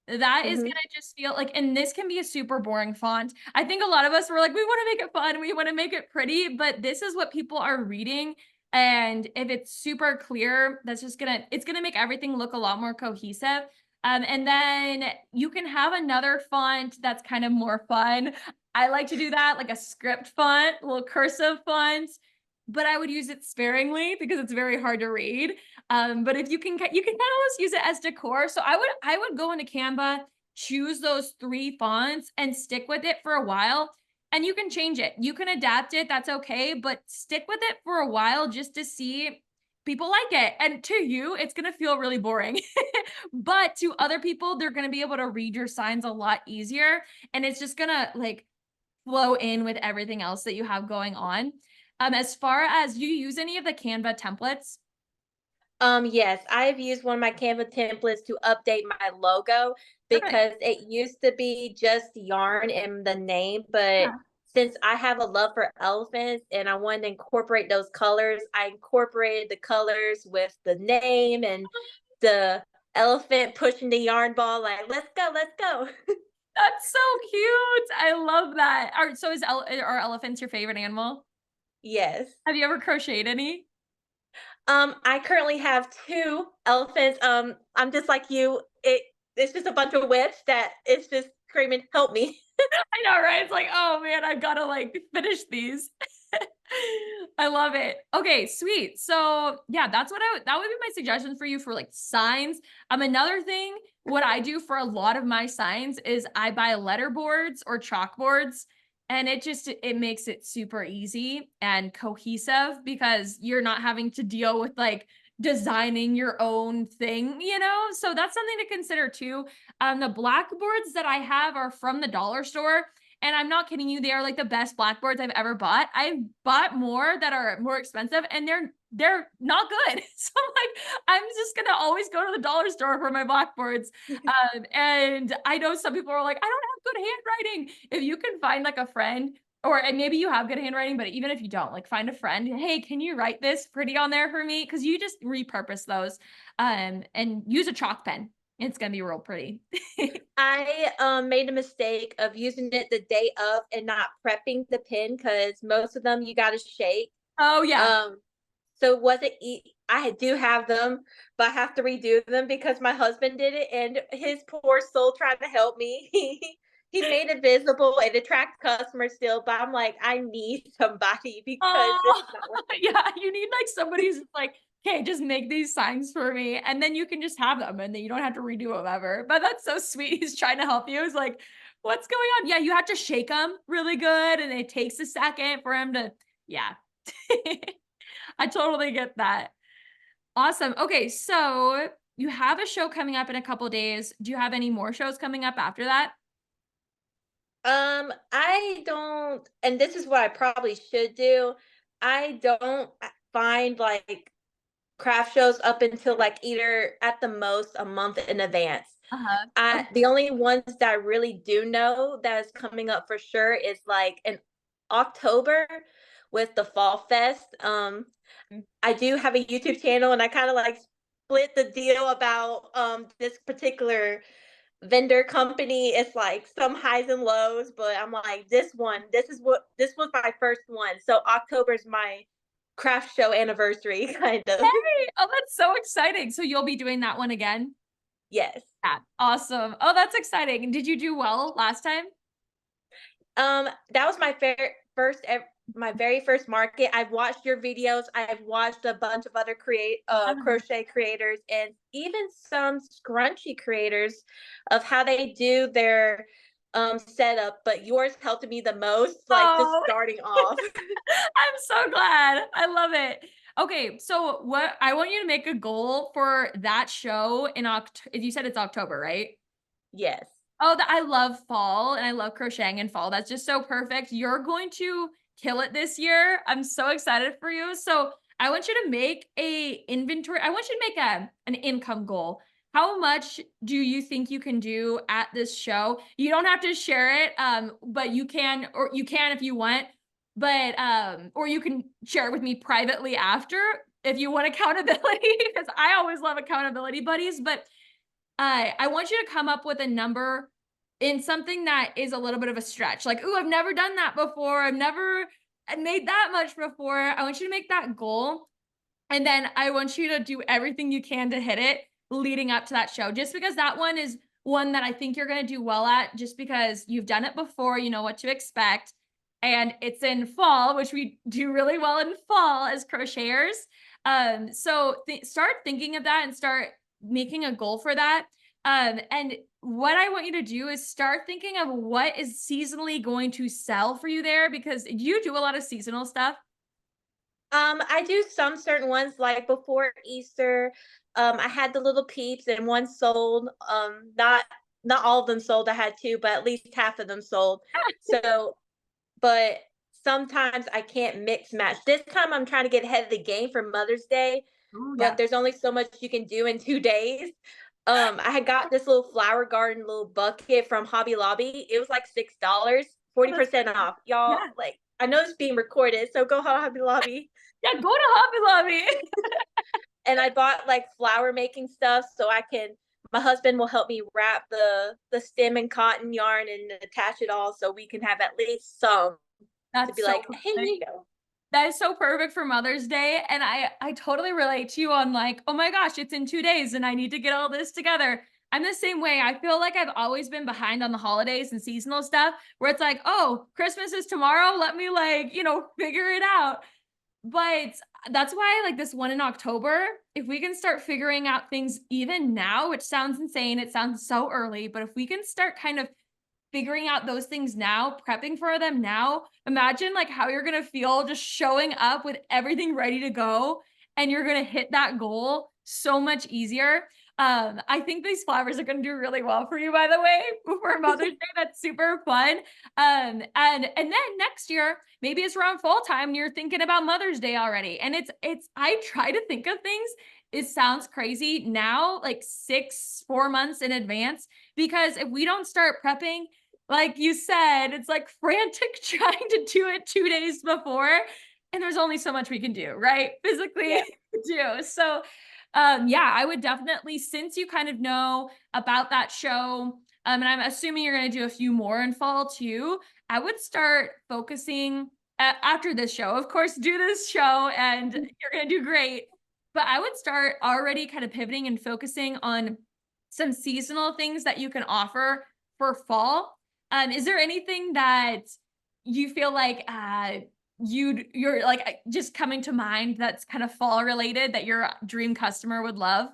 That is Hmm. gonna just feel like, and this can be a super boring font. I think a lot of us were like, we want to make it fun, we want to make it pretty, but this is what people are reading. And if it's super clear, it's gonna make everything look a lot more cohesive. And then you can have another font that's kind of more fun. I like to do that, like a script font, a little cursive font, but I would use it sparingly because it's very hard to read. But if you can kind of almost use it as decor. So I would go into Canva, choose those 3 fonts, and stick with it for a while. And you can change it. You can adapt it. That's okay. But stick with it for a while just to see people like it. And to you, it's gonna feel really boring. But to other people, they're gonna be able to read your signs a lot easier. And it's just gonna like flow in with everything else that you have going on. As far as you use any of the Canva templates? Yes, I've used one of my Canva templates to update my logo Perfect. because it used to be just yarn in the name, but Yeah. since I have a love for elephants and I wanted to incorporate those colors, I incorporated the colors with the name and the elephant pushing the yarn ball like, let's go, let's go. That's so cute. I love that. So are elephants your favorite animal? Yes. Have you ever crocheted any? I currently have two elephants. I'm just like you. It's just a bunch of whips that it's just screaming, "Help me!" I know, right? It's like, oh man, I've got to like finish these. I love it. Okay, sweet. So yeah, that's what that would be my suggestion for you for like signs. Another thing, what I do for a lot of my signs is I buy letterboards or chalkboards, and it makes it super easy and cohesive because you're not having to deal with like designing your own thing, you know? So that's something to consider too. The blackboards that I have are from the dollar store. And I'm not kidding you, they are like the best blackboards I've ever bought. I've bought more that are more expensive and they're not good. So I'm like, I'm just gonna always go to the dollar store for my blackboards. And I know some people are like, I don't have good handwriting. If you can find like a friend, or and maybe you have good handwriting, but even if you don't, like find a friend, hey, can you write this pretty on there for me? Because you just repurpose those and use a chalk pen. It's gonna be real pretty. I made a mistake of using it the day of and not prepping the pin because most of them you got to shake. Oh yeah. Um, so it wasn't. I do have them, but I have to redo them because my husband did it, and his poor soul tried to help me. He made it visible and attract customers still, but I'm like, I need somebody because this Oh is not working. yeah, you need like somebody who's like, okay, just make these signs for me, and then you can just have them, and then you don't have to redo them ever. But that's so sweet. He's trying to help you. He's like, what's going on? Yeah, you have to shake them really good, and it takes a second for him to. Yeah, I totally get that. Awesome. Okay, so you have a show coming up in a couple days. Do you have any more shows coming up after that? I don't, and this is what I probably should do. I don't find like craft shows up until like either at the most a month in advance. Uh-huh. The only ones that I really do know that is coming up for sure is like in October with the Fall Fest. Okay. I do have a YouTube channel and I kind of like split the deal about this particular vendor company. It's like some highs and lows, but I'm like, this was my first one. So October's my craft show anniversary, kind of. Hey, oh, that's so exciting. So you'll be doing that one again? Yes. Yeah. Awesome. Oh, that's exciting. And did you do well last time? That was my very first market. I've watched your videos. I've watched a bunch of other Uh-huh. crochet creators and even some scrunchie creators of how they do their setup, but yours helped me the most, like just Oh, starting off. I'm so glad. I love it. Okay, so what I want you to make a goal for that show in October. You said it's October, right? Yes. Oh, I love fall and I love crocheting in fall. That's just so perfect. You're going to kill it this year. I'm so excited for you. So I want you to make a inventory. I want you to make an income goal. How much do you think you can do at this show? You don't have to share it, but you can, or you can if you want, but or you can share it with me privately after if you want accountability, because I always love accountability buddies. But I want you to come up with a number in something that is a little bit of a stretch. Like, ooh, I've never done that before. I've never made that much before. I want you to make that goal. And then I want you to do everything you can to hit it leading up to that show. Just because that one is one that I think you're going to do well at, just because you've done it before, you know what to expect. And it's in fall, which we do really well in fall as crocheters. So start thinking of that and start making a goal for that. And what I want you to do is start thinking of what is seasonally going to sell for you there, because you do a lot of seasonal stuff. I do some certain ones like before Easter. I had the little peeps and one sold. Not all of them sold. I had two, but at least half of them sold. So, but sometimes I can't mix match. This time I'm trying to get ahead of the game for Mother's Day, Oh, but yeah. there's only so much you can do in 2 days. I had got this little flower garden little bucket from Hobby Lobby. It was like $6, Oh, that's 40% great. off. Y'all, Yeah. like I know it's being recorded, so go Hobby Lobby. Yeah, go to Hobby Lobby. And I bought like flower making stuff so I can my husband will help me wrap the stem in cotton yarn and attach it all so we can have at least some to That's be so like, hey, there perfect. you go. That is so perfect for Mother's Day. And I totally relate to you on like, oh my gosh, it's in 2 days and I need to get all this together. I'm the same way. I feel like I've always been behind on the holidays and seasonal stuff where it's like, oh, Christmas is tomorrow. Let me like, figure it out. But that's why I like this one in October. If we can start figuring out things even now, which sounds insane, it sounds so early, but if we can start kind of figuring out those things now, prepping for them now, imagine like how you're going to feel just showing up with everything ready to go and you're going to hit that goal so much easier. I think these flowers are going to do really well for you, by the way, for Mother's Day. That's super fun. And then next year, maybe it's around fall time and you're thinking about Mother's Day already. And I try to think of things. It sounds crazy now, like 4 months in advance, because if we don't start prepping, like you said, it's like frantic trying to do it 2 days before. And there's only so much we can do, right? Physically Yeah. do. So yeah, I would definitely, since you kind of know about that show, and I'm assuming you're going to do a few more in fall too, I would start focusing after this show. Of course, do this show and you're going to do great. But I would start already kind of pivoting and focusing on some seasonal things that you can offer for fall. Is there anything that you feel like you're like just coming to mind that's kind of fall related that your dream customer would love?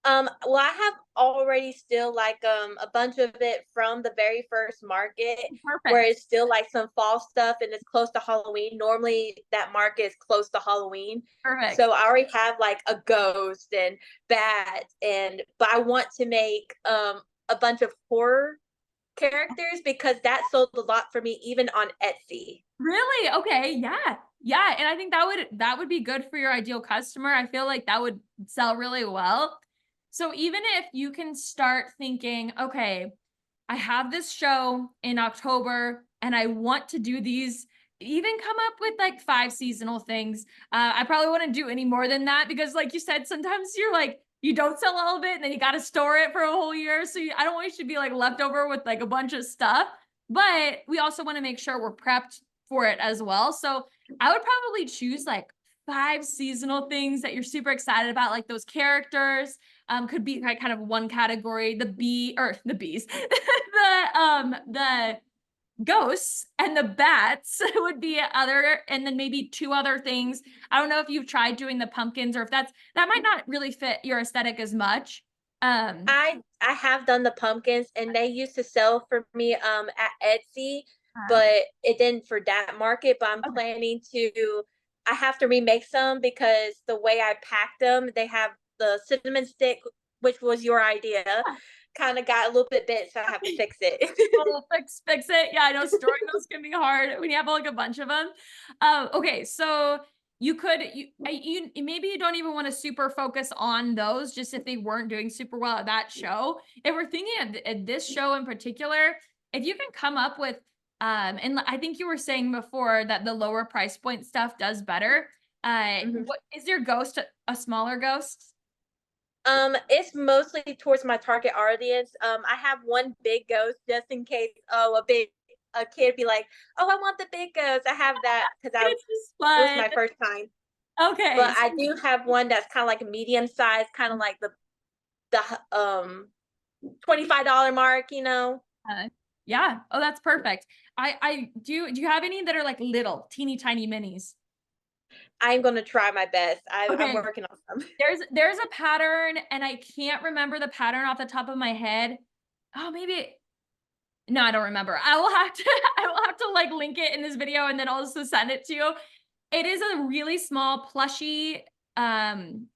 Well, I have already still like a bunch of it from the very first market where Perfect. it's still like some fall stuff and it's close to Halloween. Normally that market is close to Halloween. Perfect. So I already have like a ghost and bat and but I want to make a bunch of horror characters because that sold a lot for me even on Etsy. Really? Okay. Yeah. Yeah. And I think that would be good for your ideal customer. I feel like that would sell really well. So even if you can start thinking, okay, I have this show in October and I want to do these, even come up with like 5 seasonal things. I probably wouldn't do any more than that because, like you said, sometimes you're like, you don't sell all of it and then you got to store it for a whole year. So I don't want you to be like left over with like a bunch of stuff, but we also want to make sure we're prepped for it as well. So I would probably choose like 5 seasonal things that you're super excited about, like those characters. Could be kind of one category, the bees, the ghosts and the bats would be other, and then maybe 2 other things. I don't know if you've tried doing the pumpkins or if that might not really fit your aesthetic as much. Um, I have done the pumpkins and they used to sell for me at Etsy, uh, but it didn't for that market. But I'm okay. planning to I have to remake some because the way I packed them, they have the cinnamon stick, which was your idea, kind of got a little bit bent, so I have to fix it. Oh, fix it. Yeah, I know storing those can be hard when you have like a bunch of them. Okay, so you maybe you don't even want to super focus on those, just if they weren't doing super well at that show. If we're thinking at this show in particular, if you can come up with and I think you were saying before that the lower price point stuff does better. Mhm. What is your ghost a smaller ghost? It's mostly towards my target audience. I have one big ghost just in case. A kid be like, "Oh, I want the big ghost." I have that because I It's just it was fun. my first time. Okay. But I do have one that's kind of like a medium size, kind of like the $25 mark. Uh, yeah. Oh, that's perfect. I do you have any that are like little, teeny tiny minis? I'm gonna try my best. I'm Okay. working on some. There's a pattern and I can't remember the pattern off the top of my head. Oh, maybe no, I don't remember. I will have to I will have to like link it in this video and then also send it to you. It is a really small plushy um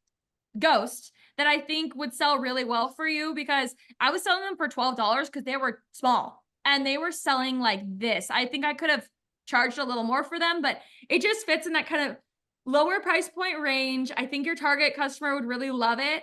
ghost that I think would sell really well for you because I was selling them for $12 because they were small and they were selling like this. I think I could have charged a little more for them, but it just fits in that kind of lower price point range. I think your target customer would really love it.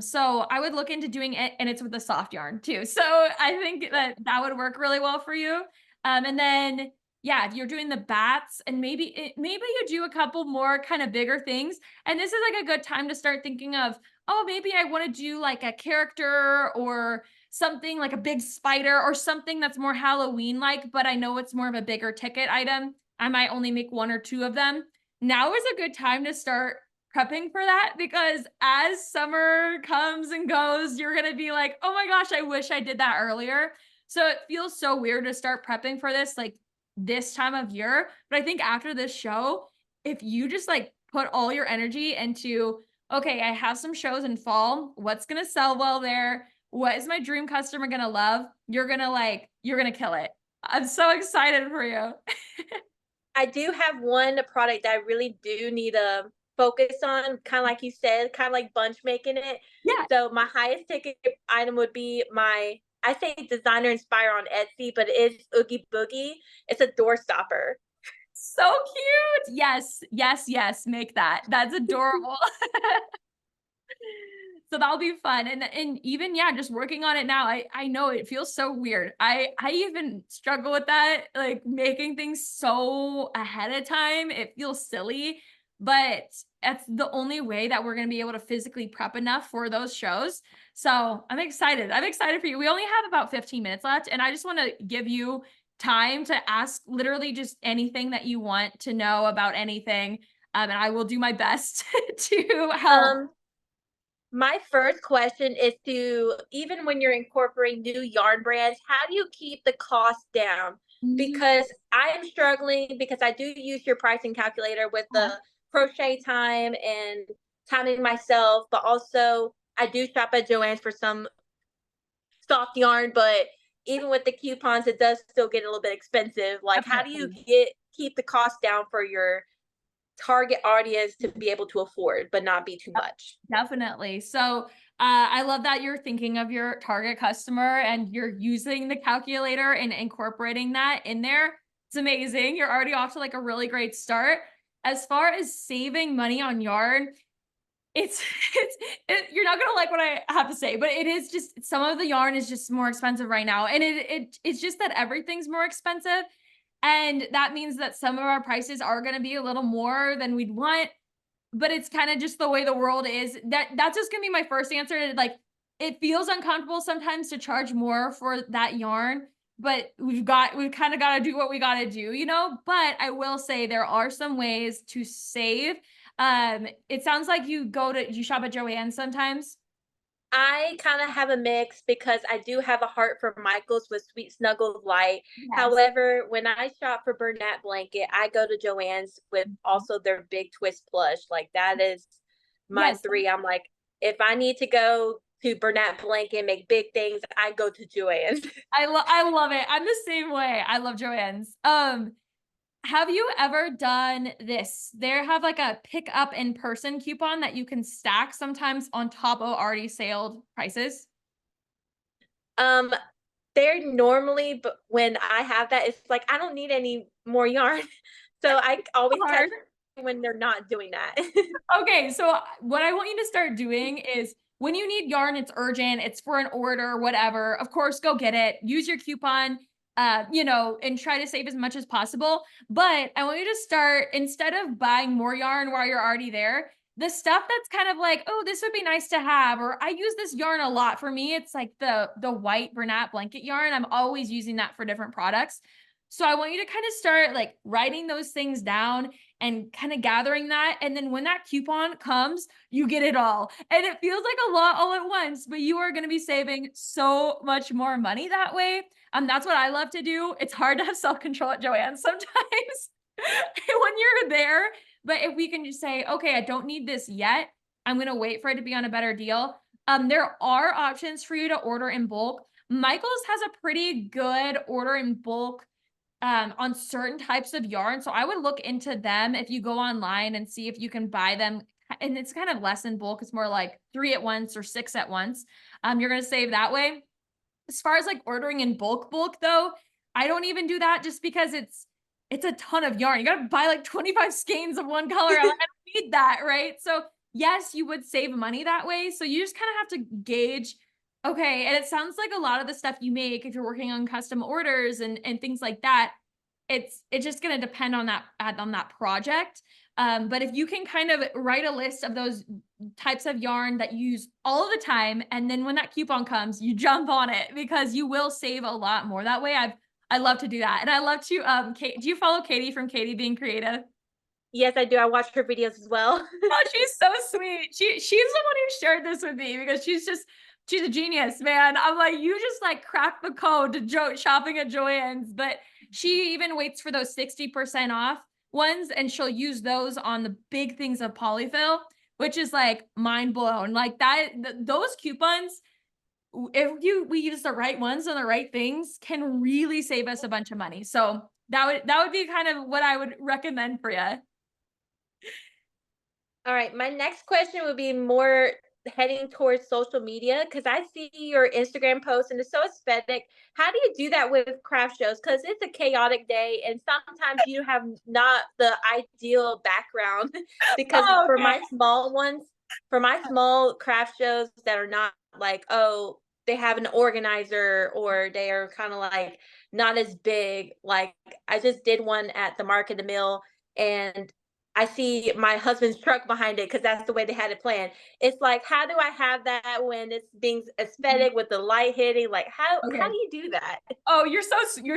So I would look into doing it, and it's with a soft yarn too. So I think that would work really well for you. And then yeah, if you're doing the bats and maybe you do a couple more kind of bigger things. And this is like a good time to start thinking of, oh, maybe I want to do like a character or something like a big spider or something that's more Halloween like, but I know it's more of a bigger ticket item. I might only make one or two of them. Now is a good time to start prepping for that because as summer comes and goes, you're going to be like, oh my gosh, I wish I did that earlier. So it feels so weird to start prepping for this like this time of year. But I think after this show, if you just like put all your energy into, okay, I have some shows in fall, what's going to sell well there? What is my dream customer going to love? You're going to kill it. I'm so excited for you. I do have one product that I really do need to focus on, kind of like you said, kind of like bunch making it. Yeah, So my highest ticket item would be my, I say designer inspire on Etsy, but it is Oogie Boogie. It's a door stopper. so cute. Yes, yes, yes. Make that. That's adorable. So that'll be fun. And even yeah, just working on it now. I know it feels so weird. I even struggle with that, like making things so ahead of time. It feels silly, but that's the only way that we're going to be able to physically prep enough for those shows. So I'm excited. I'm excited for you. We only have about 15 minutes left, and I just want to give you time to ask literally just anything that you want to know about anything. And I will do my best to help. Um, My first question is to, even when you're incorporating new yarn brands, how do you keep the cost down? Mhm. Because I'm struggling because I do use your pricing calculator with Uh-huh. the crochet time and timing myself, but also I do shop at Joann's for some soft yarn, but even with the coupons, it does still get a little bit expensive. Like, how do you Definitely. keep the cost down for your target audience to be able to afford, but not be too Yep, much? definitely. So, I love that you're thinking of your target customer and you're using the calculator and incorporating that in there. It's amazing. You're already off to like a really great start. As far as saving money on yarn, it's you're not gonna like what I have to say, but it is just some of the yarn is just more expensive right now, and it's just that everything's more expensive, and that means that some of our prices are gonna be a little more than we'd want, but it's kind of just the way the world is. That's just gonna be my first answer. Like, it feels uncomfortable sometimes to charge more for that yarn, but we've kind of got to do what we got to do, you know? But I will say there are some ways to save. It sounds like you shop at Joann's sometimes. I kind of have a mix because I do have a heart for Michaels with Sweet Snuggles Light. Yes. However, when I shop for Bernat Blanket, I go to Joann's with also their big twist plush. Like, that is my Yes. three. I'm like, if I need to go to Bernat Blanket, make big things, I go to Joann's. I love it. I'm the same way. I love Joann's. Have you ever done this? They have like a pick up in person coupon that you can stack sometimes on top of already saled prices. um, they're normally, but when I have that, it's like I don't need any more yarn. So I always catch Hard. when they're not doing that. Okay, so what I want you to start doing is when you need yarn, it's urgent, it's for an order, whatever. Of course, go get it. Use your coupon, and try to save as much as possible. But I want you to start instead of buying more yarn while you're already there, the stuff that's kind of like, oh, this would be nice to have, or I use this yarn a lot. For me, it's like the white Bernat blanket yarn. I'm always using that for different products. So I want you to kind of start like writing those things down and kind of gathering that. And then when that coupon comes, you get it all. And it feels like a lot all at once, but you are going to be saving so much more money that way. That's what I love to do. It's hard to have self control at Joanne sometimes when you're there. But if we can just say, okay, I don't need this yet, I'm going to wait for it to be on a better deal. There are options for you to order in bulk. Michael's has a pretty good order in bulk on certain types of yarn. So I would look into them if you go online and see if you can buy them. And it's kind of less in bulk. It's more like 3 at once or 6 at once. You're going to save that way. As far as like ordering in bulk though, I don't even do that just because it's a ton of yarn. You got to buy like 25 skeins of one color. I'm like, I don't need that, right? So yes, you would save money that way. So you just kind of have to gauge, okay, and it sounds like a lot of the stuff you make, if you're working on custom orders and things like that, it's just going to depend on that project. But if you can kind of write a list of those types of yarn that you use all the time, and then when that coupon comes, you jump on it because you will save a lot more that way. I love to do that. And I love to Kate, do you follow Katie from Katie Being Creative? Yes, I do. I watch her videos as well. Oh, she's so sweet. She's the one who shared this with me because she's a genius, man. I'm like, you just like crack the code to shopping at Joann's, but she even waits for those 60% off ones, and she'll use those on the big things of polyfill, which is like mind blown. Like that, those coupons, if we use the right ones and the right things, can really save us a bunch of money. So that would be kind of what I would recommend for you. All right, my next question would be more heading towards social media because I see your Instagram post and it's so aesthetic. How do you do that with craft shows? Because it's a chaotic day and sometimes you have not the ideal background. Because Oh, for okay. my small ones, for my small craft shows that are not like, oh, they have an organizer or they are kind of like not as big. Like I just did one at the Market of the Mill and I see my husband's truck behind it because that's the way they had it planned. It's like, how do I have that when it's being aesthetic with the light hitting? Like, how Okay. do you do that? Oh, you're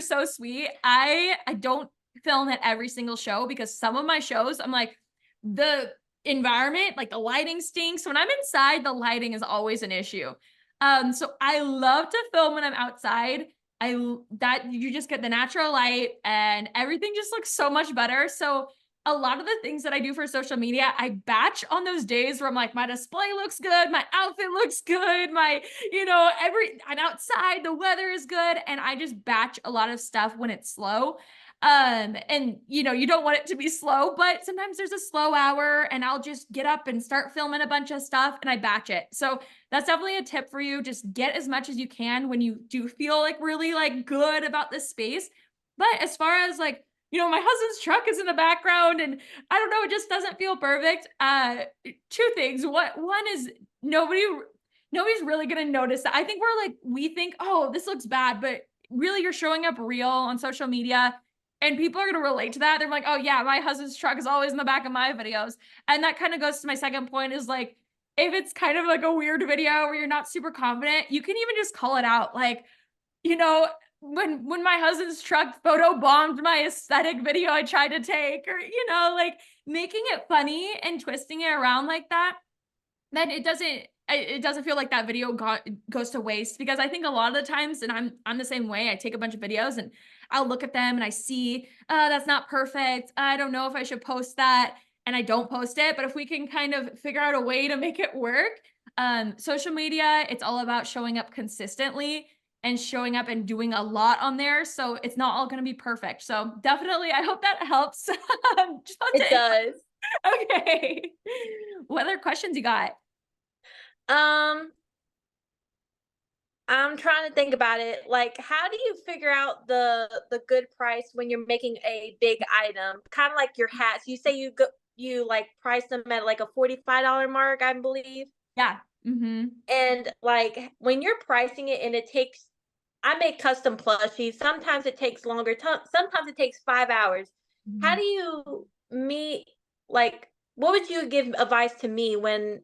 so sweet. I don't film at every single show because some of my shows, I'm like, the environment, like the lighting stinks. When I'm inside, the lighting is always an issue. So I love to film when I'm outside. That you just get the natural light and everything just looks so much better. So a lot of the things that I do for social media, I batch on those days where I'm like, my display looks good, my outfit looks good, I'm outside, the weather is good, and I just batch a lot of stuff when it's slow. And you don't want it to be slow, but sometimes there's a slow hour and I'll just get up and start filming a bunch of stuff and I batch it. So that's definitely a tip for you. Just get as much as you can when you do feel like really like good about this space. But as far as like, my husband's truck is in the background and I don't know, it just doesn't feel perfect. Two things. One is nobody's really going to notice that. I think we think, oh, this looks bad, but really you're showing up real on social media and people are going to relate to that. They're like, oh yeah, my husband's truck is always in the back of my videos. And that kind of goes to my second point is like, if it's kind of like a weird video where you're not super confident, you can even just call it out. Like, you know, when my husband's truck photo bombed my aesthetic video I tried to take, or like making it funny and twisting it around like that, then it doesn't feel like that video goes to waste. Because I think a lot of the times, and I'm the same way, I take a bunch of videos and I'll look at them and I see, that's not perfect, I don't know if I should post that, and I don't post it. But if we can kind of figure out a way to make it work, social media, it's all about showing up consistently and showing up and doing a lot on there, so it's not all going to be perfect. So definitely I hope that helps. Just want It to does. okay. What other questions you got? Um, I'm trying to think about it. Like, how do you figure out the good price when you're making a big item? Kind of like your hats. You say you like price them at like a $45 mark, I believe. Yeah. Mhm. And like when you're pricing it and it takes I make custom plushies. Sometimes it takes longer. Sometimes it takes 5 hours. How Mhm. do you meet like what would you give advice to me when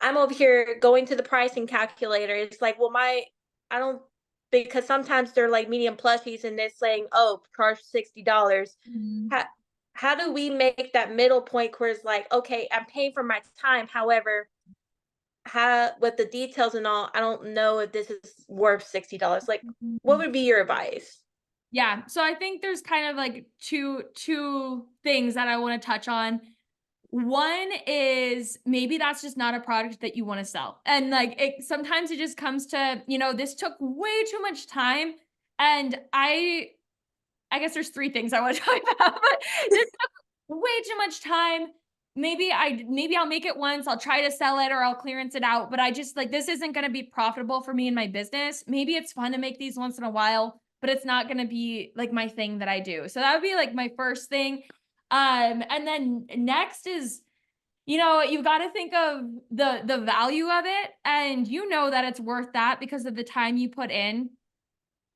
I'm over here going to the pricing calculator? It's like, well, I don't because sometimes they're like medium plushies and they're saying, oh, charge $60. Mhm. How how do we make that middle point where it's like, okay, I'm paying for my time. However, how with the details and all, I don't know if this is worth $60. Like, what Mhm. would be your advice? Yeah, so I think there's kind of like two things that I want to touch on. One is maybe that's just not a product that you want to sell. And like sometimes it just comes to, this took way too much time. And I guess there's three things I want to talk about, but this took way too much time. Maybe I'll make it once, I'll try to sell it or I'll clearance it out, but I just like this isn't going to be profitable for me in my business. Maybe it's fun to make these once in a while, but it's not going to be like my thing that I do. So that would be like my first thing. And then next is, you've got to think of the value of it, and that it's worth that because of the time you put in.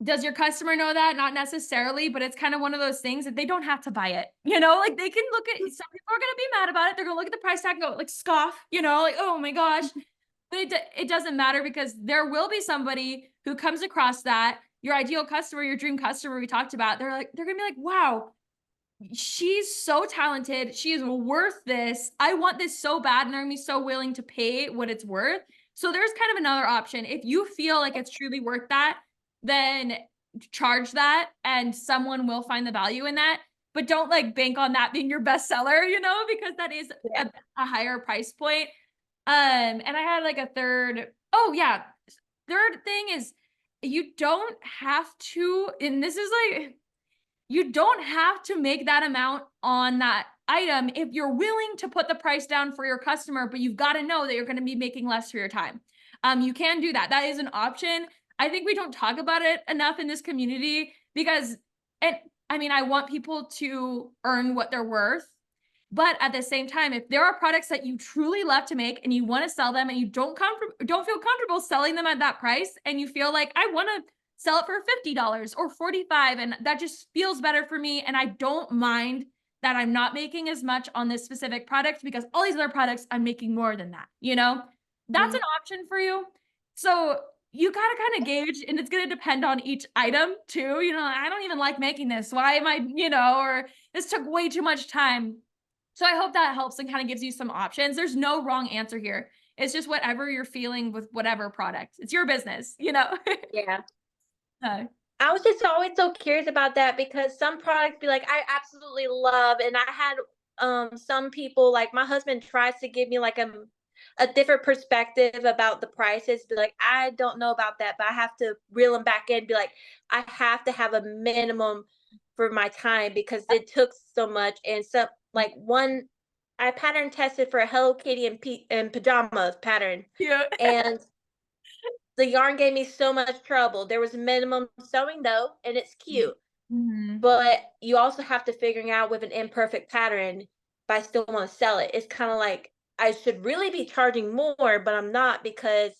Does your customer know that? Not necessarily, but it's kind of one of those things that they don't have to buy it. You know, like they can look at, some people are going to be mad about it. They're going to look at the price tag and go like scoff, you know, like, oh my gosh. But it doesn't matter because there will be somebody who comes across that, your ideal customer, your dream customer we talked about. They're going to be like, wow, she's so talented. She is worth this. I want this so bad. And they're going to be so willing to pay what it's worth. So there's kind of another option. If you feel like it's truly worth that, then charge that and someone will find the value in that. But don't like bank on that being your best seller, you know, because that is a higher price point. And I had like a third. Oh yeah. Third thing is you don't have to, and this is like, you don't have to make that amount on that item if you're willing to put the price down for your customer, but you've got to know that you're going to be making less for your time. You can do that. That is an option. I think we don't talk about it enough in this community because, and I mean, I want people to earn what they're worth. But at the same time, if there are products that you truly love to make and you want to sell them and you don't feel comfortable selling them at that price and you feel like I want to sell it for $50 or $45 and that just feels better for me and I don't mind that I'm not making as much on this specific product because all these other products I'm making more than that, you know? That's an option for you. So you got to kind of gauge, and it's going to depend on each item too. You know, I don't even like making this. Why am I, you know, or this took way too much time. So I hope that helps and kind of gives you some options. There's no wrong answer here. It's just whatever you're feeling with whatever product. It's your business, you know? Yeah. Uh, I was just always so curious about that because some products be like I absolutely love, and I had some people like my husband tries to give me like a different perspective about the prices. Be like, I don't know about that, but I have to reel them back in. Be like, I have to have a minimum for my time because it took so much. And so like one, I pattern tested for a Hello Kitty and pajamas pattern, yeah. and the yarn gave me so much trouble. There was minimum sewing though, and it's cute. Mm-hmm. But you also have to figuring out with an imperfect pattern, but I still want to sell it. It's kind of like I should really be charging more, but I'm not because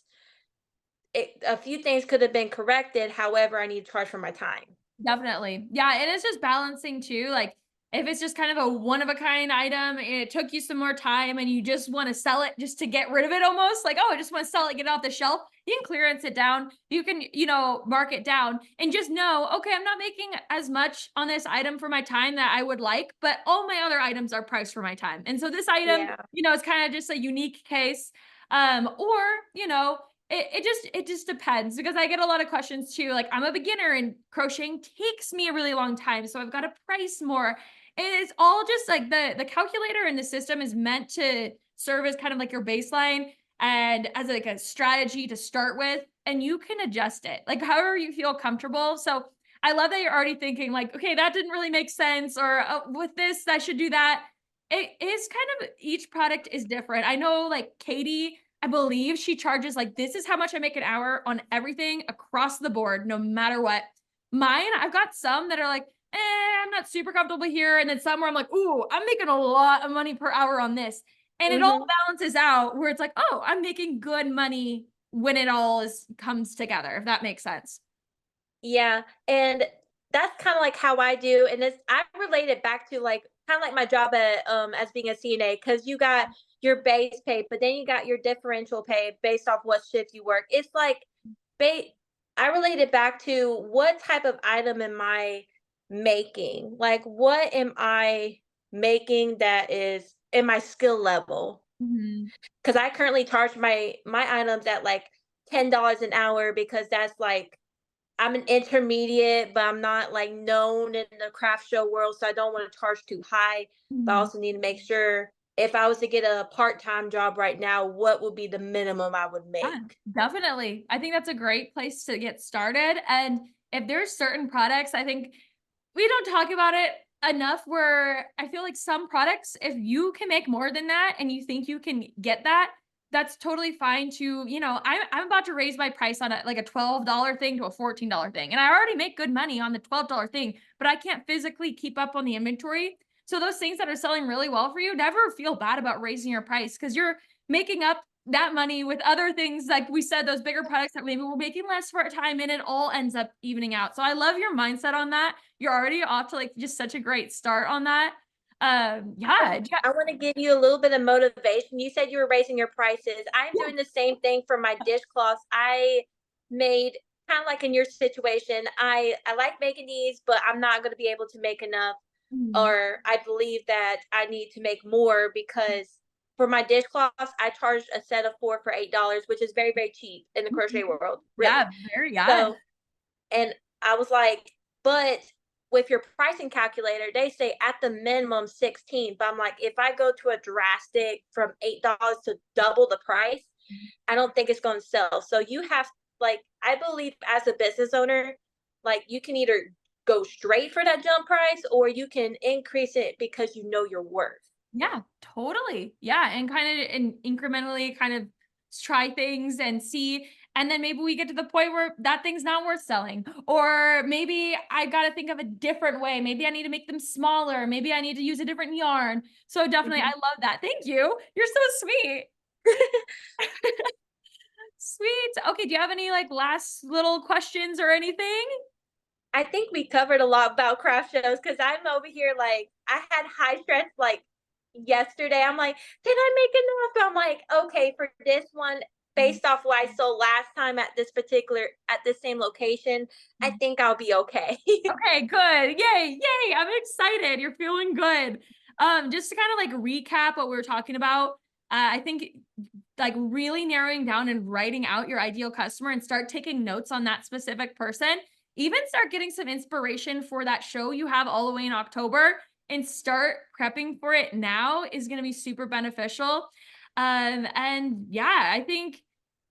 a few things could have been corrected. However, I need to charge for my time. Definitely. Yeah. And it's just balancing too. Like if it's just kind of a one of a kind item and it took you some more time and you just want to sell it just to get rid of it almost like, oh, I just want to sell it, get it off the shelf. You can clearance it down. You can, you know, mark it down and just know, okay, I'm not making as much on this item for my time that I would like, but all my other items are priced for my time. And so this item, Yeah. you know, it's kind of just a unique case. Or, you know, it just depends because I get a lot of questions too. Like I'm a beginner and crocheting takes me a really long time. So I've got to price more. And it's all just like the calculator in the system is meant to serve as kind of like your baseline and as like a strategy to start with. And you can adjust it like however you feel comfortable. So I love that you're already thinking like, okay, that didn't really make sense. Or with this, I should do that. It is kind of each product is different. I know like Katie, I believe she charges like this is how much I make an hour on everything across the board, no matter what. Mine, I've got some that are like, I'm not super comfortable here. And then some where I'm like, ooh, I'm making a lot of money per hour on this. And it all Hmm. balances out where it's like, oh, I'm making good money when it all comes together, if that makes sense. Yeah. And that's kind of like how I do. And it's I relate it back to like kind of like my job at as being a CNA because you got your base pay, but then you got your differential pay based off what shift you work. It's like ba- I relate it back to what type of item am I making? Like what am I making that is in my skill level? Mhm. Because I currently charge my items at like $10 an hour because that's like I'm an intermediate, but I'm not like known in the craft show world, so I don't want to charge too high. But I Mhm. also need to make sure if I was to get a part-time job right now, what would be the minimum I would Yeah, make? definitely. I think that's a great place to get started. And if there's certain products, I think we don't talk about it enough where I feel like some products, if you can make more than that and you think you can get that, that's totally fine to, you know, I'm about to raise my price on like a $12 thing to a $14 thing. And I already make good money on the $12 thing, but I can't physically keep up on the inventory. So those things that are selling really well for you, never feel bad about raising your price because you're making up that money with other things, like we said, those bigger products that maybe we're making less for our time, and it all ends up evening out. So I love your mindset on that. You're already off to like just such a great start on that. Yeah. I want to give you a little bit of motivation. You said you were raising your prices. I'm doing the same thing for my dishcloths. I made kind of like in your situation. I like making these, but I'm not going to be able to make enough, Mhm. or I believe that I need to make more because for my dishcloths, I charged a set of four for $8, which is very, very cheap in the crochet world, really. Yeah, very, yeah. So, and I was like, but with your pricing calculator, they say at the minimum 16. But I'm like, if I go to a drastic from $8 to double the price, I don't think it's going to sell. So you have, like, I believe as a business owner, like you can either go straight for that jump price or you can increase it because you know your worth. Yeah, totally. Yeah, and kind of and incrementally kind of try things and see, and then maybe we get to the point where that thing's not worth selling, or maybe I got to think of a different way. Maybe I need to make them smaller. Maybe I need to use a different yarn. So definitely, I Mhm. love that. Thank you. You're so sweet. Sweet. Okay, do you have any like last little questions or anything? I think we covered a lot about craft shows because I'm over here like I had high stress like yesterday. I'm like, did I make enough? I'm like, okay, for this one, based off what I sold last time at this particular at this same location, I think I'll be okay. Okay, good. Yay, yay. I'm excited. You're feeling good. Just to kind of like recap what we were talking about, I think like really narrowing down and writing out your ideal customer and start taking notes on that specific person. Even start getting some inspiration for that show you have all the way in October and start prepping for it now is going to be super beneficial. And yeah, I think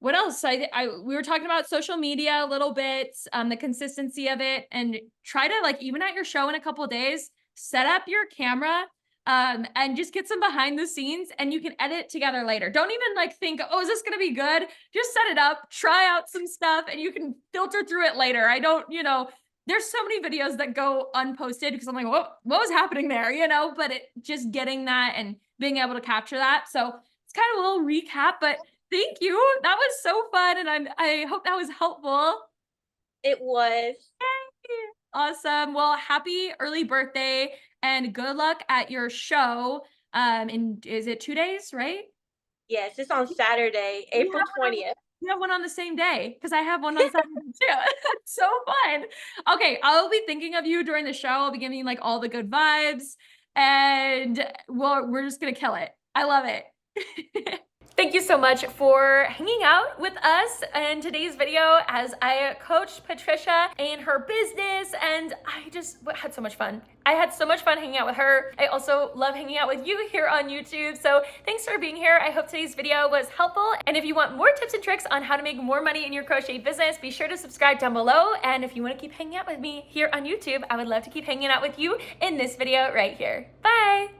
what else? We were talking about social media a little bit, the consistency of it, and try to like even at your show in a couple of days, set up your camera, and just get some behind the scenes, and you can edit together later. Don't even like think, oh, is this gonna be good? Just set it up, try out some stuff, and you can filter through it later. I don't, there's so many videos that go unposted because I'm like, what was happening there? But it just getting that and being able to capture that. So it's kind of a little recap, but thank you. That was so fun, and I hope that was helpful. It was. Awesome. Well, happy early birthday and good luck at your show. And is it 2 days, right? Yes, it's on Saturday, You April have one on 20th. you have one on the same day because I have one on Saturday too. It's so fun. Okay, I'll be thinking of you during the show. I'll be giving you like all the good vibes, and we're just gonna kill it. I love it. Thank you so much for hanging out with us in today's video as I coached Patricia in her business, and I just had so much fun. I had so much fun hanging out with her. I also love hanging out with you here on YouTube. So thanks for being here. I hope today's video was helpful. And if you want more tips and tricks on how to make more money in your crochet business, be sure to subscribe down below. And if you want to keep hanging out with me here on YouTube, I would love to keep hanging out with you in this video right here. Bye.